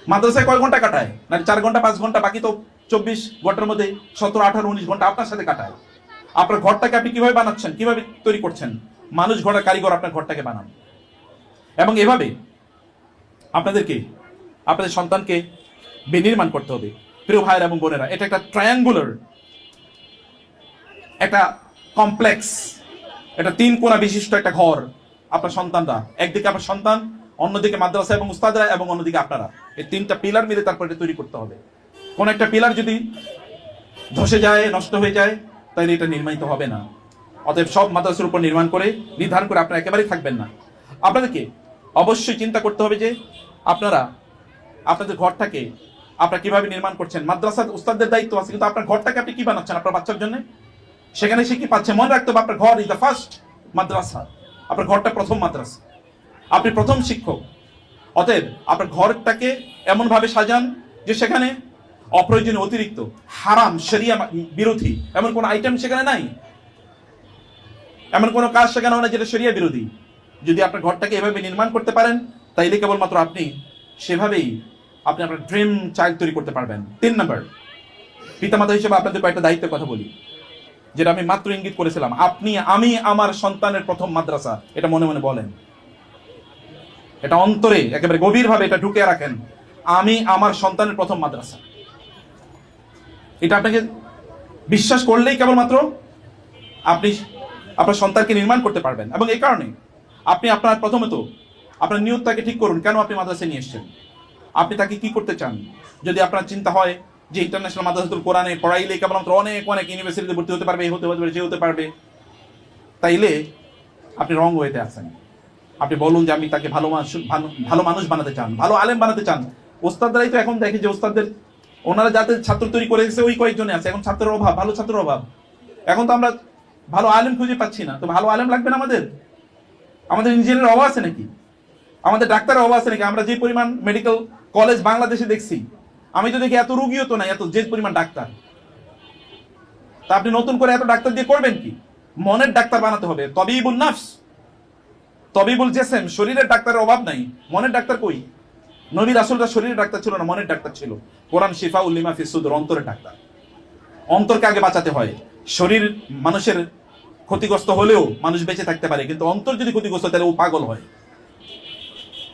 মাদ্রাসায় কয় ঘন্টা কাটায়? না 4 ঘন্টা 5 ঘন্টা, বাকি তো 24 ঘন্টার মধ্যে 17, 18, 19 ঘন্টা আপনার সাথে কাটায়। আপনার ঘরটাকে আপনি কিভাবে বানাচ্ছেন, কিভাবে তৈরি করছেন? মানুষ ঘরের কারিগর আপনার ঘরটাকে বানান। এবং এভাবে আপনাদেরকে আপনাদের সন্তানকে বিনির্মাণ করতে হবে। প্রিয় ভাইয়েরা এবং বোনেরা, এটা একটা ট্রায়াঙ্গুলার, একটা কমপ্লেক্স, এটা 3 কোণা বিশিষ্ট একটা ঘর। আপনার সন্তানরা, একদিকে আপনার সন্তান, অন্যদিকে মাদ্রাসা এবং উস্তাদরা, এবং অন্যদিকে আপনারা, এই 3টা পিলার মিলে তারপর এটা তৈরি করতে হবে। কোন একটা পিলার যদি ধসে যায়, নষ্ট হয়ে যায়, তাহলে এটা নির্মাণিত হবে না। অতএব সব মাদ্রাসার উপর নির্মাণ করে নির্ধারণ করে আপনারা একেবারেই থাকবেন না। আপনাদেরকে অবশ্যই চিন্তা করতে হবে যে আপনারা আপনাদের ঘরটাকে আপনারা কিভাবে নির্মাণ করছেন। মাদ্রাসার উস্তাদদের দায়িত্ব আছে, কিন্তু আপনার ঘরটাকে আপনি কি বানাচ্ছেন আপনার বাচ্চার জন্য? সেখানে সে কি পাচ্ছে? মনে রাখতে হবে আপনার ঘর ইজ দ্য ফার্স্ট মাদ্রাসা। আপনার ঘরটা প্রথম মাদ্রাসা, আপনি প্রথম শিক্ষক। অতএব আপনার ঘরটাকে এমন ভাবে সাজান যে সেখানে অপ্রয়োজনীয়, অতিরিক্ত, হারাম, শরিয়া বিরোধী এমন কোন আইটেম সেখানে নাই, এমন কোন কাজ সেখানে হয় না যেটা শরিয়া বিরোধী। যদি আপনার ঘরটাকে এভাবে নির্মাণ করতে পারেন, তাইলে কেবলমাত্র আপনি সেভাবেই আপনি আপনার ড্রিম চাইল্ড তৈরি করতে পারবেন। 3 নম্বর, পিতামাতা হিসেবে আপনাদের কয়েকটা দায়িত্বের কথা বলি, যেটা আমি মাত্র ইঙ্গিত করেছিলাম। আমি আমার সন্তানের প্রথম মাদ্রাসা, এটা মনে মনে বলেন, এটা অন্তরে একেবারে গভীরভাবে এটা ঢুকে রাখেন। আমি আমার সন্তানের প্রথম মাদ্রাসা, এটা আপনাকে বিশ্বাস করলেই কেবলমাত্র আপনি আপনার সন্তানকে নির্মাণ করতে পারবেন। এবং এই কারণে আপনি আপনার প্রথমত আপনার নিয়তটাকে ঠিক করুন, কেন আপনি মাদ্রাসায় নিয়ে এসেছেন, আপনি তাকে কি করতে চান। যদি আপনার চিন্তা হয় যে ইন্টারন্যাশনাল মাদ্রাসাতুল কোরআনে পড়াইলে কেবলমাত্র অনেক অনেক ইউনিভার্সিটিতে ভর্তি হতে পারবে, হতে পারবে, যে হতে পারবে, তাইলে আপনি রং ওয়েতে আছেন। আপনি বলুন যে আমি তাকে ভালো মানুষ বানাতে চান, ভালো আলেম বানাতে চান। ওস্তাদরাই তো এখন দেখে যে ওস্তাদদের, ওনারা যাতে ছাত্র তৈরি করে এসেছে ওই কয়েকজনে আছে। এখন ছাত্রের অভাব, ভালো ছাত্রের অভাব। এখন তো আমরা ভালো আলেম খুঁজে পাচ্ছি না। তো ভালো আলেম লাগবে না আমাদের? আমাদের ইঞ্জিনিয়ারের অভাব আছে নাকি? আমাদের ডাক্তারের অভাব আছে নাকি? আমরা যে পরিমাণ মেডিকেল কলেজ বাংলাদেশে দেখছি, আমি তো দেখি এত রুগীও তো নাই, এত যে পরিমাণ ডাক্তার। তা আপনি নতুন করে এত ডাক্তার দিয়ে করবেন কি? মনের ডাক্তার বানাতে হবে। তবিবুন নাফস, তবিবুল জেসেম, শরীরের ডাক্তারের অভাব নাই। মনের ডাক্তার কই? নবী রাসূলরা শরীরের ডাক্তার ছিল না, মনের ডাক্তার ছিল। কোরআন শিফাউল লিমা ফিস সুদুর, অন্তরের ডাক্তার। অন্তরকে আগে বাঁচাতে হয়। শরীর মানুষের ক্ষতিগ্রস্ত হলেও মানুষ বেঁচে থাকতে পারে, কিন্তু অন্তর যদি ক্ষতিগ্রস্ত হয় তাহলে ও পাগল হয়।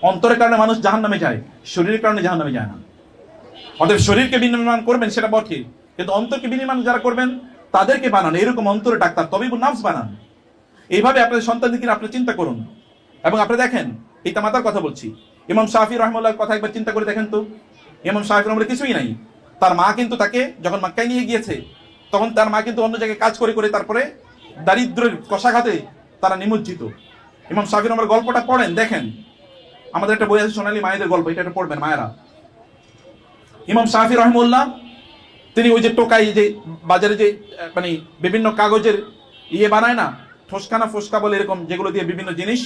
অন্তরের কারণে মানুষ জাহান্নামে যায়, শরীরের কারণে জাহান্নামে যায় না। অতএব শরীরকে বিনির্মাণ করবেন সেটা বটে, কিন্তু অন্তরকে বিনির্মাণ যারা করবেন তাদেরকে বানান এরকম অন্তরের ডাক্তার, তবিবুন নাফস বানান। এইভাবে আপনাদের সন্তানদের আপনি চিন্তা করুন। এবং আপনি দেখেন, পিতামাতার কথা বলছি, ইমাম শাফি রাহমাহুল্লাহর কথা একবার চিন্তা করে দেখেন তো। ইমাম শাফি রাহমাহুল্লাহ কিছুই নাই, তার মা কিন্তু তাকে যখন মক্কায় নিয়ে গিয়েছে, তখন তার মা কিন্তু অন্য জায়গায় কাজ করে করে তারপরে দারিদ্রের কষাঘাতে তারা নিমজ্জিত। ইমাম শাফি রাহমাহুল্লাহর গল্পটা পড়েন, দেখেন। আমাদের একটা বই আছে সোনালী মায়েদের গল্প, এটা পড়বেন মায়েরা। ইমাম শাফি রাহমাহুল্লাহ তিনি ওই যে টোকাই, যে বাজারে যে মানে বিভিন্ন কাগজের ইয়ে বানায় না, ঠোসকানা ফোসকা বলে, এরকম যেগুলো দিয়ে বিভিন্ন জিনিস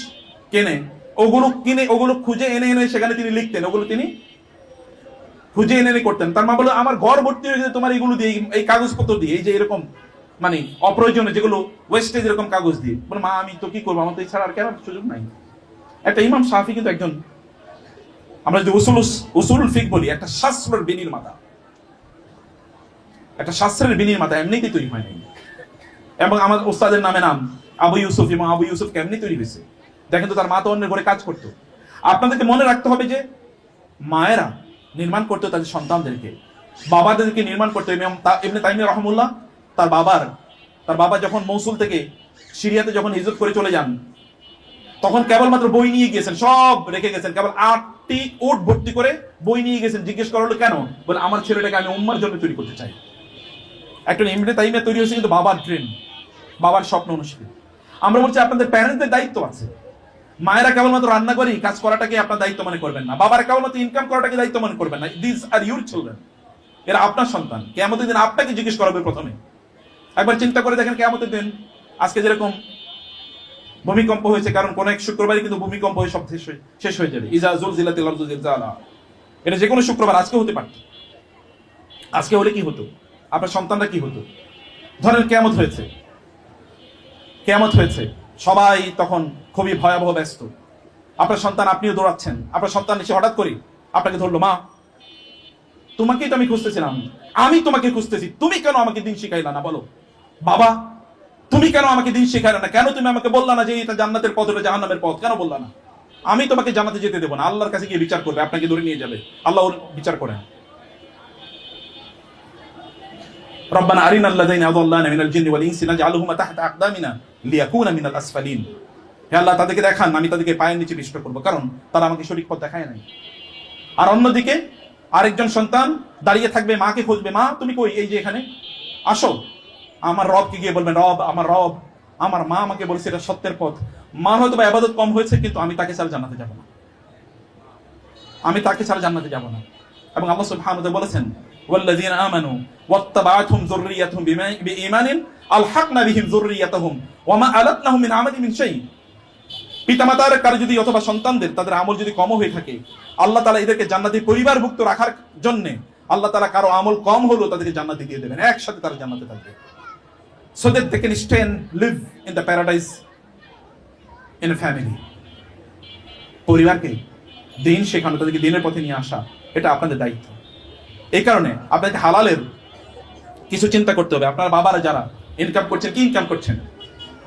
কেনে, ওগুলো কিনে ওগুলো খুঁজে এনে এনে সেখানে তিনি লিখতেন, ওগুলো তিনি খুঁজে এনে এনে করতেন। তার মা বলে আমার ঘর ভর্তি হয়ে যায় তোমার এইগুলো দিয়ে, এই কাগজপত্র দিয়ে, এই যে এরকম মানে অপ্রয়োজনীয় যেগুলো ওয়েস্টেজ এরকম কাগজ দিয়ে। বলে মা আমি তো কি করবো, আমার তো এছাড়া আর কেন সুযোগ নাই। একটা ইমাম শাফি কিন্তু একজন, আমরা যে উসুল ফিক বলি, একটা শাস্ত্রের বিনির্মাতা, একটা শাস্ত্রের বিনির্মাতা এমনিতেই তৈরি হয় নাই। এবং আমার ওস্তাদের নামে নাম আবু ইউসুফ, এবং আবু ইউসুফ কেমনি তৈরি হয়েছে দেখেন তো। তার মা তো অন্যের ঘরে কাজ করতো। আপনাদেরকে মনে রাখতে হবে যে মায়েরা নির্মাণ করতো তাদের সন্তানদেরকে, বাবাদেরকে নির্মাণ করতো। ইবনে তাইমিয়া রাহমাহুল্লাহ তার বাবা যখন মৌসুল থেকে সিরিয়াতে যখন হিজরত করে চলে যান, তখন কেবলমাত্র বই নিয়ে গিয়েছেন, সব রেখে গেছেন, কেবল 8টি উট ভর্তি করে বই নিয়ে গেছেন। জিজ্ঞেস করা হলো কেন? বলে আমার ছেলেটাকে আমি উম্মার জন্য তৈরি করতে চাই। একটা ইবনে তাইমিয়া তৈরি হয়েছে কিন্তু বাবার ড্রিম, বাবার স্বপ্ন অনুসারে। আমরা বলছি আপনাদের প্যারেন্টসদের দায়িত্ব আছে। মায়েরা কেবলমাত্র রান্না করি কাজ করাটাকে আপনার দায়িত্ব মনে করবেন না, বাবার কেবলমাত্র ইনকাম করাটাকে দায়িত্ব মনে করবেন না। দিস আর ইউর চিলড্রেন, এরা আপনার সন্তান। কিয়ামতের দিন আপনাকে জিজ্ঞেস করা হবে প্রথমে। একবার চিন্তা করে দেখেন, কিয়ামতের দিন আজকে যেরকম ভূমিকম্প হয়েছে, কারণ কোন এক শুক্রবারই কিন্তু ভূমিকম্প হয়ে সব শেষ হয়ে যাবে। ইজা জুলজিলাতিল আরদু জিলজালাহা, এটা যে কোনো শুক্রবার আজকে হতে পারত। আজকে হলে কি হতো? আপনার সন্তানরা কি হতো? ধরেন কিয়ামত হয়েছে, সবাই তখন খুবই ভয়াবহ ব্যস্ত। আপনার সন্তান, আপনিও দৌড়াচ্ছেন, আপনার সন্তান এসে হঠাৎ করে আপনাকে ধরলো, মা তোমাকেই তো আমি খুঁজতেছিলাম, আমি তোমাকে খুঁজতেছি, তুমি কেন আমাকে দিন শিখাইলা না? বলো বাবা, তুমি কেন আমাকে দিন শিখাইলা না? কেন তুমি আমাকে বললা না যে এটা জান্নাতের পথ, এটা জাহান্নামের পথ? কেন বললা না? আমি তোমাকে জান্নাতে যেতে দেবো না। আল্লাহর কাছে গিয়ে বিচার করবে, আপনাকে ধরে নিয়ে যাবে, আল্লাহ ওর বিচার করেন। রব্বানা আরিনাল লাযিনা আযাল্লানা মিনাল জিন্নি ওয়াল ইনসি নাজআলহুমা তাহতা আকদামিনা লিয়াকুনা মিনাল আসফালিন। হে আল্লাহ, তাদেরকে দেখান, আমি তাদেরকে পায়ের নিচে পিষ্ট করবো, কারণ তারা আমাকে সঠিক পথ দেখায় নাই। আর অন্যদিকে আরেকজন সন্তান দাঁড়িয়ে থাকবে, মাকে খুঁজবে, মা তুমি কই? এই যে এখানে, আসো। আমার রবকে গিয়ে বলবেন, রব, আমার রব, আমার মা আমাকে বলেছে এটা সত্যের পথ। মা হয়তো বা ইবাদত কম হয়েছে, কিন্তু আমি তাকে ছাড়া জান্নাতে যাব না, আমি তাকে ছাড়া জান্নাতে যাব না। এবং আল্লাহ সুবহানাহু ওয়া তাআলা বলেছেন, ওয়াল্লাযীনা আমানু ওয়াত্তাবাআতহুম যুররিয়াতুহুম বিঈমানিন আলহাকনা বিহিম যুররিয়াতাহুম ওয়া মা আলাতনাহুম মিন আমালিহিম মিন শাই। পিতামাতার কারো যদি অথবা সন্তানদের তাদের আমল যদি কম হয়ে থাকে, আল্লাহ তাআলা এদেরকে জান্নাতি পরিবারভুক্ত রাখার জন্য আল্লাহ তাআলা কারো আমল কম হলো তাদেরকে জান্নাতে দিয়ে দেবেন, একসাথে তারা জান্নাতে থাকবে, so that they can stay and live in the paradise in a family. পরিবারকে দিন শেখানো, তাদেরকে দিনের পথে নিয়ে আসা, এটা আপনাদের দায়িত্ব। এই কারণে আপনাকে হালালের কিছু চিন্তা করতে হবে। আপনার বাবারা যারা ইনকাম করছেন, কি ইনকাম করছেন?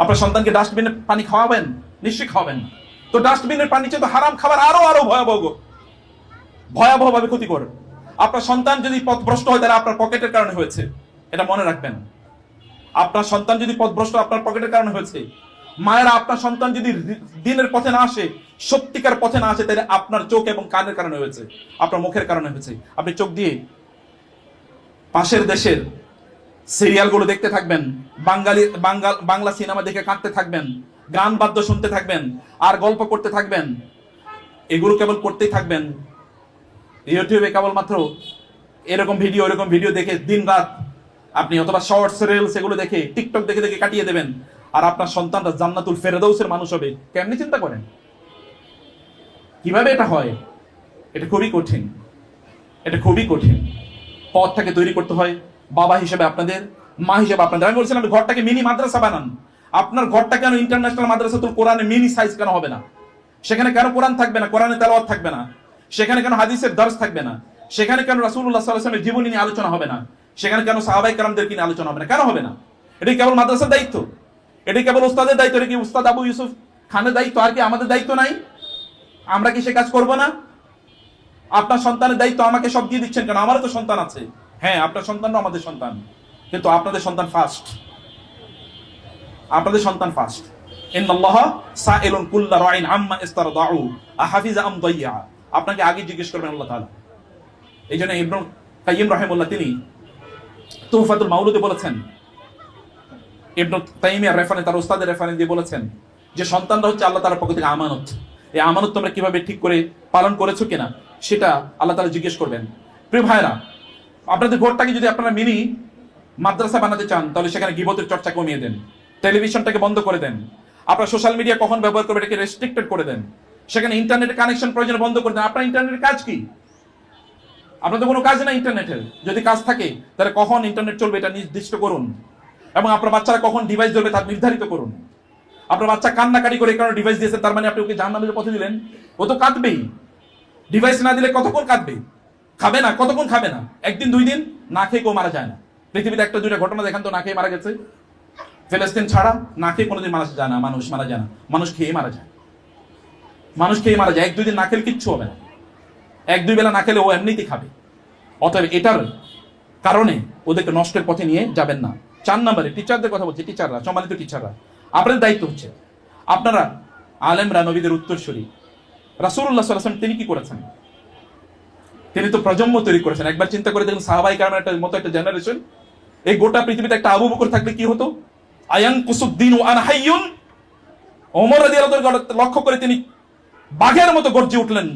আপনার সন্তানকে ডাস্টবিনে পানি খাওয়াবেন? নিশ্চয়ই খাওয়াবেন না। তো ডাস্টবিনের পানি চেয়ে তো হারাম খাবার আরো ভয়াবহভাবে ক্ষতিকর। আপনার সন্তান যদি পথভ্রষ্ট হয়, তাহলে আপনার পকেটের কারণে হয়েছে, এটা মনে রাখবেন। আপনার সন্তান যদি পথভ্রষ্ট আপনার পকেটের কারণে হয়েছে। মায়েরা, আপনার সন্তান যদি দিনের পথে না আসে, সত্যিকার পথে না আসে, তাহলে আপনার চোখ এবং কানের কারণে হয়েছে, আপনার মুখের কারণে হয়েছে। আপনি চোখ দিয়ে পাশের দেশের সিরিয়ালগুলো দেখতে থাকবেন, বাংলা সিনেমা দেখে কাঁদতে থাকবেন, গান বাদ্য শুনতে থাকবেন, আর গল্প করতে থাকবেন। এগুলো কেবল করতেই থাকবেন। ইউটিউবে কেবলমাত্র এরকম ভিডিও দেখে দিন রাত আপনি, অথবা শর্টস, রিলস, এগুলো দেখে, টিকটক দেখে দেখে কাটিয়ে দেবেন। আর আপনার সন্তানরা জান্নাতুল ফেরদাউসের মানুষ হবে, কেমনি চিন্তা করেন? কিভাবে এটা হয়? এটা খুবই কঠিন, এটা খুবই কঠিন। পথটাকে তৈরি করতে হয়। বাবা হিসেবে আপনাদের, মা হিসেবে আপনাদের। আমি বলছিলাম ঘরটাকে মিনি মাদ্রাসা বানান। আপনার ঘরটা কেন ইন্টারন্যাশনাল মাদ্রাসাতুল কোরআনে মিনি সাইজ কেন হবে না? সেখানে কেন কোরআন থাকবে না? কোরআনে তেলাওয়াত থাকবে না? সেখানে কেন হাদিসের দর্স থাকবে না? সেখানে কেন রাসূলুল্লাহ সাল্লাল্লাহু আলাইহি ওয়াসাল্লামের জীবনী নিয়ে আলোচনা হবে না? সেখানে কেন সাহাবায়ে কেরামদের নিয়ে আলোচনা হবে না? কেন হবে না? এটা কেবল মাদ্রাসার দায়িত্ব? এটা কেবল উস্তাদের দায়িত্ব? এটা কি উস্তাদ আবু ইউসুফ খানের দায়িত্ব? আর কি আমাদের দায়িত্ব নাই? আমরা কি সে কাজ করব না? আপনার সন্তানের দায়িত্ব আমাকে সব দিয়ে দিচ্ছেন কেন? আমারও তো সন্তান আছে। হ্যাঁ, আপনার সন্তানও আমাদের সন্তান, কিন্তু আপনাদের সন্তান ফার্স্ট। আপনাদের সন্তান ফার্স্ট। ইন্নাল্লাহা সাইলুন কুল্লা রাইন আম্মা ইস্তারদাউ আহাফিজা আম দাইয়া। আপনাকে আগে জিজ্ঞেস করবেন আল্লাহ তাআলা। এইজন্য ইবনে কাইয়িম রাহিমাহুল্লাহ তিনি তুহফাতুল মাউলুদে বলেছেন, ইবনে তাইমিয়ার রেফারেন্স, তার উস্তাদের রেফারেন্স দিয়ে বলেছেন যে সন্তানরা হচ্ছে আল্লাহ তাআলার পক্ষ থেকে আমানত। এই আমানত তোমরা কিভাবে ঠিক করে পালন করেছো কিনা সেটা আল্লাহ তাআলা জিজ্ঞেস করবেন। প্রিয় ভাইরা, আপনাদের ঘরটাকে যদি আপনারা মিনি মাদ্রাসা বানাতে চান, তাহলে সেখানে গীবতের চর্চা কমিয়ে দেন, টেলিভিশনটাকে বন্ধ করে দেন, আপনার সোশ্যাল মিডিয়া কখন ব্যবহার করবে এটাকে রেস্ট্রিক্টেড করে দেন, সেখানে ইন্টারনেটের কানেকশন প্রয়োজন বন্ধ করে দেন। আপনার ইন্টারনেটের কাজ কি? আপনাদের কোনো কাজ না ইন্টারনেটের। যদি কাজ থাকে তাহলে কখন ইন্টারনেট চলবে এটা নির্দিষ্ট করুন, এবং আপনার বাচ্চারা কখন ডিভাইস ধরবে তা নির্ধারিত করুন। আপনার বাচ্চা কান্নাকাটি করে কারণ ডিভাইস দিয়েছে, তার মানে আপনি ওকে জাহান্নামের পথে দিলেন? ও তো কাঁদবেই। ডিভাইস না দিলে কতক্ষণ কাঁদবে? খাবে না, কতক্ষণ খাবে না? একদিন, 2 দিন না খেয়ে কেউ মারা যায় না। পৃথিবীতে 1-2টা ঘটনা দেখান তো না খেয়ে মারা গেছে। ফিলিস্তিন ছাড়া না খেয়ে কোনোদিন মারা যায় না, মানুষ মারা যায় না। মানুষ খেয়ে মারা যায়, মানুষ খেয়ে মারা যায়। 1-2 দিন না খেলে কিচ্ছু হবে না। 1-2 বেলা না খেলে ও এমনিতেই খাবে। অতএব এটার কারণে ওদেরকে নষ্টের পথে নিয়ে যাবেন না। 4 নম্বরে টিচারদের কথা বলছি। টিচাররা, সম্মানিত টিচাররা, আপনাদের দায়িত্ব হচ্ছে, আপনারা আলেমরা নবীদের উত্তরসূরি। রাসূলুল্লাহ সাল্লাল্লাহু আলাইহি ওয়াসাল্লাম তিনি কি করেছেন? তিনি তো প্রজন্ম তৈরি করেছেন। একবার চিন্তা করে দেখুন, সাহাবায়ে কেরামের মতো একটা জেনারেশন, এই গোটা পৃথিবীতে একটা আবু বকর থাকলে কি হতো? আয়ান কুসুদ্দিন ওয়া আনা হাইয়ুন। ওমর রাদিয়াল্লাহু তাআলা লক্ষ্য করে তিনি বাঘের মতো গর্জে উঠলেন,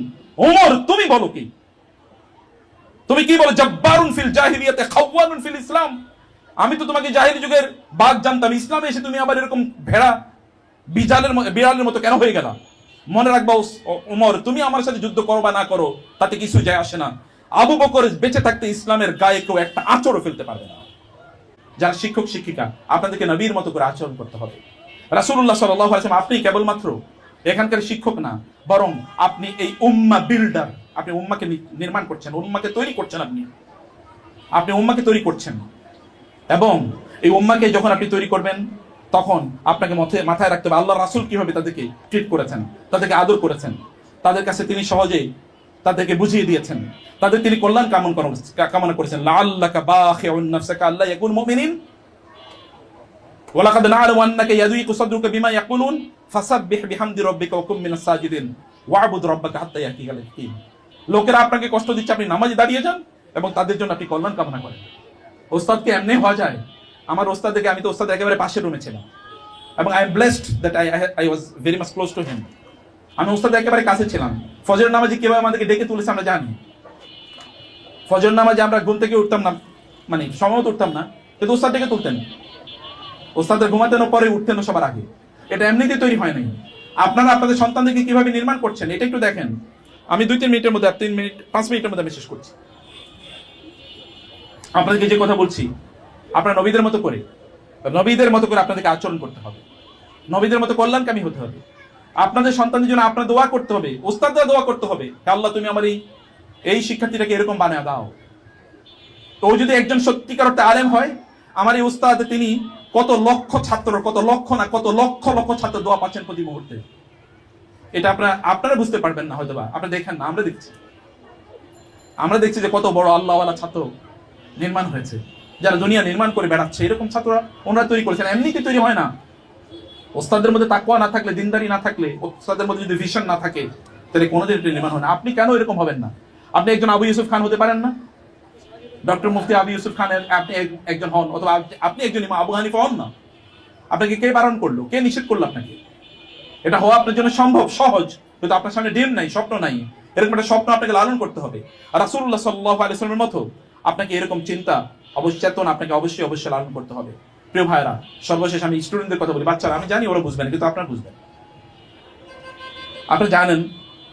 ওমর তুমি বলো কি? তুমি কি বলো? জাব্বারুন ফিল জাহিলিয়াতে খাওয়ানুন ফিল ইসলাম। আমি তো তোমাকে জাহিলি যুগের বাঘ জানতাম, ইসলামে এসে তুমি আবার এরকম ভেড়া বিড়ালের মতো কেন হয়ে গেলা? মনে রাখবা ওমর, তুমি আমার সাথে যুদ্ধ করো বা না করো তাতে কিছু যায় আসে না। আবু বকর বেঁচে থাকতে ইসলামের গায়ে কেউ একটা আঁচড়ও ফেলতে পারবে না। যারা শিক্ষক শিক্ষিকা, আপনাদেরকে নবীর মতো করে আচরণ করতে হবে। রাসূলুল্লাহ সাল্লাল্লাহু আলাইহি ওয়াসাল্লাম, আপনি কেবলমাত্র এখানকার শিক্ষক না, বরং আপনি এই উম্মাহ বিল্ডার। আপনি উম্মাকে নির্মাণ করছেন, উম্মাকে তৈরি করছেন। আপনি আপনি উম্মাকে তৈরি করছেন, এবং এই উম্মাকে যখন আপনি তৈরি করবেন তখন আপনাকে মাথায় রাখতে হবে আল্লাহ রাসূল কিভাবে তাদেরকে ট্রিট করেছেন, তাদেরকে আদর করেছেন, তাদের কাছে তিনি সহজেই তাদেরকে বুঝিয়ে দিয়েছেন, তাদের তিনি কল্যাণ কামনা করেছেন। লাআল্লাকা বাখিউন নাফসাকা আল্লা ইয়াকুন মুমিনিন ওয়ালাকাদ না'লামু আন্নাকা ইয়াযীকু সাদরুকা বিমা ইয়াকুলুন ফাসাব্বিহ বিহামদি রাব্বিকা ওয়া কুম মিনাস সাজিদিন ওয়া'বুদ রাব্বাকা হাত্তা ইয়াতিয়াকাল ইয়াকিন। লোকেরা আপনাকে কষ্ট দিচ্ছে, আপনি নামাজে দাঁড়িয়ে যান এবং তাদের জন্য আপনি কল্যাণ কামনা করেন। ওস্তাদকে এমনি হওয়া যায়? আমার ওস্তাদ দেখে, আমি তো ওস্তাদ একেবারে পাশের রুমে ছিলাম এবং I am blessed that I was very much close to him. আমি ওস্তাদ একেবারে কাছে ছিলাম। ফজর নামাজে কিভাবে আমাদেরকে ডেকে তুলেছে আমরা জানি। ফজর নামাজে আমরা ঘুম থেকে উঠতাম না, মানে সময়ত উঠতাম না, কিন্তু ওস্তাদ ডেকে তুলতেন। ওস্তাদের ঘুমাতেন পরে উঠতেন সবার আগে। এটা এমনিতে তৈরি হয় নাই। আপনারা আপনাদের সন্তানদেরকে কিভাবে নির্মাণ করছেন এটা একটু দেখেন। আমি 2-3 মিনিটের মধ্যে, 3 মিনিট 5 মিনিটের মধ্যে আমি শেষ করছি। আপনাদেরকে যে কথা বলছি, আপনারা নবীদের মতো করে আপনাদেরকে আচরণ করতে হবে, নবীদের মতো কল্যাণকামী হতে হবে। আপনাদের সন্তানদের জন্য আপনার দোয়া করতে হবে, ওস্তাদরা দোয়া করতে হবে, আল্লাহ তুমি আমার এই শিক্ষার্থীটাকে এরকম বানিয়ে দাও। তো ও যদি একজন সত্যিকার অর্থে আলেম হয়, আমার এই ওস্তাদ তিনি কত লক্ষ ছাত্র, কত লক্ষ না কত লক্ষ লক্ষ ছাত্র দোয়া পাচ্ছেন প্রতি মুহূর্তে। এটা আপনারা বুঝতে পারবেন না হয়তো বা, আপনারা দেখেন না, আমরা দেখছি যে কত বড় আল্লাহওয়ালা ছাত্র নির্মাণ হয়েছে, যারা দুনিয়া নির্মাণ করে বেড়াচ্ছে। এরকম ছাত্ররা ওনারা তৈরি করেছেন, এমনিতে তৈরি হয় না। ওস্তাদের মধ্যে তাকওয়া না থাকলে, দিনদারি না থাকলে, ওস্তাদের মধ্যে যদি ভিশন না থাকে, তাহলে কোনোদিন এটা নির্মাণ হয় না। আপনি কেন এরকম হবেন না? আপনি একজন আবু ইউসুফ খান হতে পারেন না? ডক্টর মুফতি আবু ইউসুফ খানের আপনি একজন হন, অথবা আপনি একজন ইমাম আবু হানিফা হন না? আপনাকে কে বারণ করলো, কে নিষেধ করলো আপনাকে? এটা হওয়া আপনার জন্য সম্ভব, সহজ, কিন্তু আপনার সামনে ডিম নাই, স্বপ্ন নাই। এরকম একটা স্বপ্ন আপনাকে লালন করতে হবে। আর রাসূলুল্লাহ সাল্লাল্লাহু আলাইহি ওয়াসাল্লামের মতো আপনাকে এরকম চিন্তা, অবচেতন আপনাকে অবশ্যই লালন করতে হবে। প্রিয় ভাইরা, সর্বশেষ আমি স্টুডেন্টদের কথা বলি। বাচ্চারা আমি জানি ওরা বুঝবেন, কিন্তু আপনারা বুঝবেন। আপনারা জানেন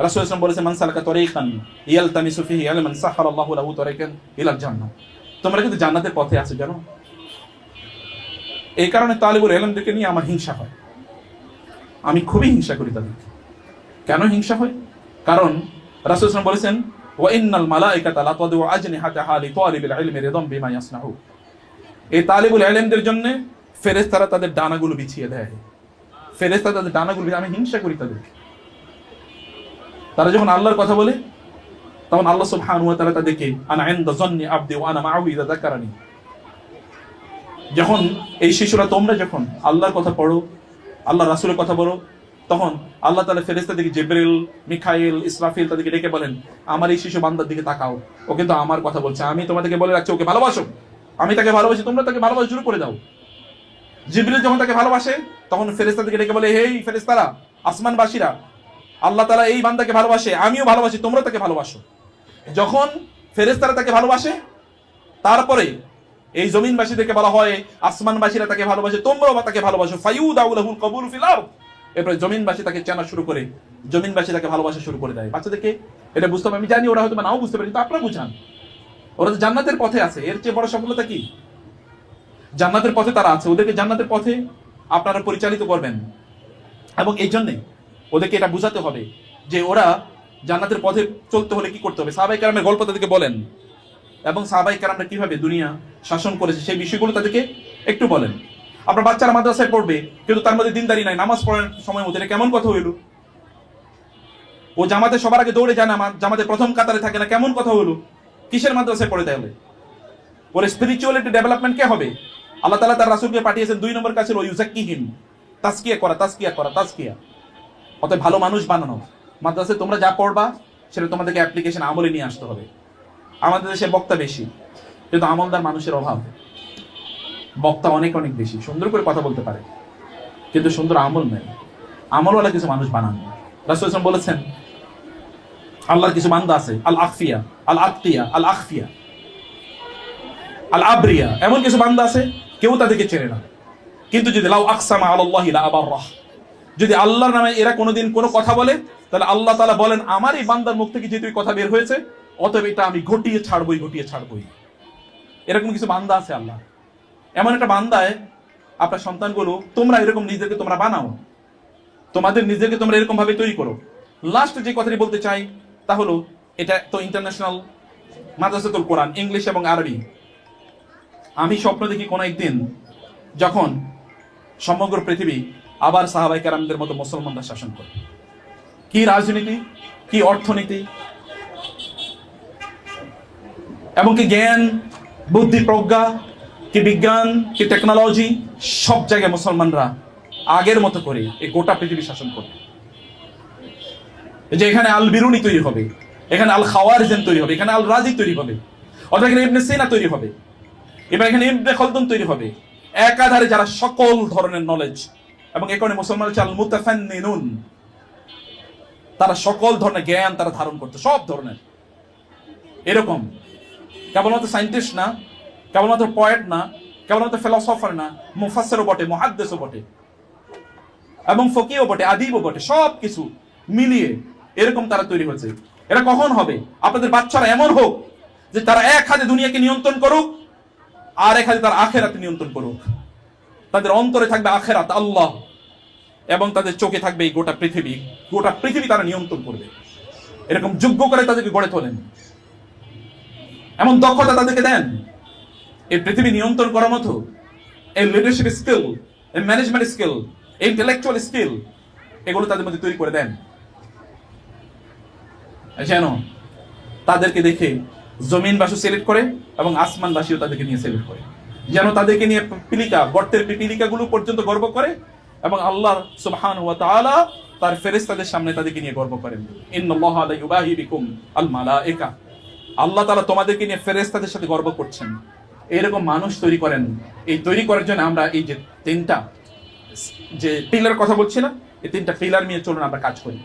রাসূল সাল্লাল্লাহু আলাইহি ওয়াসাল্লাম বলেছেন, মান সালাকা তরিকান ইয়ালতামিসু ফিহি ইলমান সাহারাল্লাহু লাহু তরিকান ইলাল জান্নাহ। তোমরা কিন্তু জান্নাতের পথে আছো জানো। এই কারণে তালিবুল ইলমদেরকে নিয়ে আমার হিংসা হয়, আমি খুবই হিংসা করি তাদেরকে। কেন হিংসা হয়? কারণ রাসূল সাল্লাল্লাহু আলাইহি ওয়াসাল্লাম বলেছেন, ওয়া ইন্নাল মালাইকাতা লা তাদউ আজনিহাতাহা লিতালিবিল ইলমি রিদাম বিমা ইয়াসনাহু। এই তালিবুল ইলমদের জন্য ফেরেশতারা তাদের ডানাগুলো বিছিয়ে দেয়। ফেরেশতারা তাদের ডানাগুলো, আমি হিংসা করি তাদেরকে। তারা যখন আল্লাহর কথা বলে, তখন আল্লাহ সুবহানাহু ওয়া তাআলা তাদেরকে আনা ইনদা যান্নি আবদি ওয়া আনা মাআহু ইযা যাকারানি। যখন এই শিশুরা, তোমরা যখন আল্লাহর কথা পড়ো, আল্লাহ রাসূলের কথা বলো, তখন আল্লাহ তাআলা ফেরেশতাদেরকে জিবরিল, মিকাইল, ইসরাফিল তাদেরকে ডেকে বলেন, আমার এই শিশু বান্দার দিকে তাকাও, ও কিন্তু আমার কথা বলছে, আমি তোমাদেরকে বলে রাখছি ওকে ভালোবাসো, আমি তাকে ভালোবাসি, তোমরা তাকে ভালোবাসা শুরু করে দাও। জিবরিল যখন তাকে ভালোবাসে, তখন ফেরেশতাদেরকে ডেকে বলে, হেই ফেরেশতারা, আসমানবাসীরা, আল্লাহ তাআলা এই বান্দাকে ভালোবাসে, আমিও ভালোবাসি, তোমরা তাকে ভালোবাসো। যখন ফেরেশতারা তাকে ভালোবাসে, তারপরে এই জমিনবাসীদেরকে বলা হয়, আসমানবাসীরা তাকে ভালোবাসে, তোমরাও তাকে ভালোবাসো। ফায়ুদাউ লাহুল কবুল ফিল আরদ। এরপরে জমিনবাসী তাকে চেনা শুরু করে, জমিনবাসী তাকে ভালোবাসা শুরু করে দেয়। বাচ্চাদেরকে এটা বুঝতে হবে। আমি জানি ওরা হয়তো নাও বুঝতে পারে, কিন্তু আপনারা বুঝান। ওরা তো জান্নাতের পথে আছে, এর চেয়ে বড় সফলতা কি? জান্নাতের পথে তারা আছে, ওদেরকে জান্নাতের পথে আপনারা পরিচালিত করবেন। এবং এই জন্যে ওদেরকে এটা বুঝাতে হবে যে ওরা জান্নাতের পথে চলতে হলে কি করতে হবে। সাহাবায়ে কেরামের গল্প তাদেরকে বলেন, এবং সাহাবায়ে কেরামরা কিভাবে দুনিয়া শাসন করেছে সেই বিষয়গুলো তাদেরকে একটু বলেন। আপনার বাচ্চারা মাদ্রাসায় পড়বে, কিন্তু তার মধ্যে দিনদারি নাই, নামাজ পড়ার সময় মতো, এটা কেমন কথা হইল? ও জামাতে সবার আগে দৌড়ে যায় না, জামাতে প্রথম কাতারে থাকে না, কেমন কথা হলো? কিসের মাদ্রাসায় পড়ে তাহলে? ওর স্পিরিচুয়ালিটি ডেভেলপমেন্ট কে হবে? আল্লাহ তাআলা তার রাসূলকে পাঠিয়েছেন 2 নম্বর কাছে, ইউযাক্কিহিম, তাজকিয়া করা। অতএব ভালো মানুষ বানানো। মাদ্রাসায় তোমরা যা পড়বা সেটা তোমাদেরকে অ্যাপ্লিকেশন আমলে নিয়ে আসতে হবে। আমাদের দেশে বক্তা বেশি, কিন্তু আমলদার মানুষের অভাব। বক্তা অনেক বেশি, সুন্দর করে কথা বলতে পারে, কিন্তু সুন্দর আমল নেই। আমলওয়ালা কিছু মানুষ বানান। রাসূল সাল্লাল্লাহু আলাইহি ওয়াসাল্লাম বলেছেন, আল্লাহর কিছু বান্দা আছে, আল আখফিয়া, আল আতকিয়া, আল আখফিয়া, আল আবরিয়া, এমন কিছু বান্দা আছে কেউ তাদেরকে চেনে না, কিন্তু যদি লাউ আকসামা আলাল্লাহি লা আবাররাহ, যদি আল্লাহর নামে এরা কোনোদিন কোনো কথা বলে, তাহলে আল্লাহ তাআলা বলেন, আমার এই বান্দার মুখ থেকে যেহেতু কথা বের হয়েছে, অতএব এটা আমি ঘটিয়ে ছাড়বই। এরকম কিছু বান্দা আছে আল্লাহ। এমন একটা বান্দায় আপনার সন্তানগুলো, তোমরা এরকম নিজেদেরকে তোমরা বানাও, তোমাদের নিজেদেরকে তোমরা এরকম ভাবে তৈরি করো। লাস্ট যে কথাটি বলতে চাই তা হলো, এটা তো ইন্টারন্যাশনাল মাদ্রাসাতুল কোরআন, ইংলিশ এবং আরবি, আমি স্বপ্ন দেখি কোন একদিন যখন সমগ্র পৃথিবী আবার সাহাবায়ে কেরামদের মতো মুসলমানরা শাসন করে। কি রাজনীতি, কি অর্থনীতি, এবং কি জ্ঞান, বুদ্ধি, প্রজ্ঞা, কি বিজ্ঞান, কি টেকনোলজি, সব জায়গায় মুসলমানরা আগের মতো করে এই গোটা পৃথিবী শাসন করবে। যে এখানে আল বিরুনি তৈরি হবে, এখানে আল খাওয়ারিজম তৈরি হবে, এখানে আল রাজি তৈরি হবে, অথবা এখানে ইবনে সিনা তৈরি হবে, এবার এখানে ইবনে খালদুন তৈরি হবে। একাধারে যারা সকল ধরনের নলেজ, এবং এখানে মুসলমান হচ্ছে আল মুতাফান্নিনুন, তারা সকল ধরনের জ্ঞান তারা ধারণ করতে, সব ধরনের। এরকম কেবলমাত্র সায়েন্টিস্ট না, কেবলমাত্র পয়েট না, কেবলমাত্র ফিলোসফার না, মুফাসসিরও বটে, মুহাদ্দিসও বটে, এবং ফকিহও বটে, আদিবও বটে, সব কিছু মিলিয়ে এরকম তারা তৈরি হয়েছে। এটা কখন হবে? আপনাদের বাচ্চারা এমন হোক যে তারা এক হাতে দুনিয়াকে নিয়ন্ত্রণ করুক, আর এক হাতে তার আখেরাতে নিয়ন্ত্রণ করুক। তাদের অন্তরে থাকবে আখেরাত, আল্লাহ, এবং তাদের চোখে থাকবে এই গোটা পৃথিবী। গোটা পৃথিবী তারা নিয়ন্ত্রণ করবে। এরকম যোগ্য করে তাদেরকে গড়ে তোলেন, এমন দক্ষতা তাদেরকে দেন এই পৃথিবী নিয়ন্ত্রণ করার মতো। এই লিডারশিপ স্কিল, এই ম্যানেজমেন্ট স্কিল, এই ইন্টেলেকচুয়াল স্কিল, এগুলো তাদের মধ্যে তৈরি করে দেন, যেন তাদেরকে দেখে জমিনবাসী সিলেক্ট করে এবং আসমানবাসীও তাদেরকে নিয়ে সিলেক্ট করে, যেন তাদেরকে নিয়ে পিলিকা, গর্তের পিপিলিকাগুলো পর্যন্ত গর্ব করে, এবং আল্লাহ সুবহানাহু ওয়া তাআলা তার ফেরেশতাদের সামনে তাদেরকে নিয়ে গর্ব করেন। ইন্নাল্লাহা লা ইউবাহি বিকুম আল মালায়েকা, আল্লাহ তাআলা তোমাদেরকে নিয়ে ফেরেশতাদের সাথে গর্ব করছেন। এরকম মানুষ তৈরি করেন। এই তৈরি করার জন্য আমরা এই যে তিনটা যে পিলার কথা বলছি না, এই তিনটা পিলার নিয়ে চলুন আমরা কাজ করি।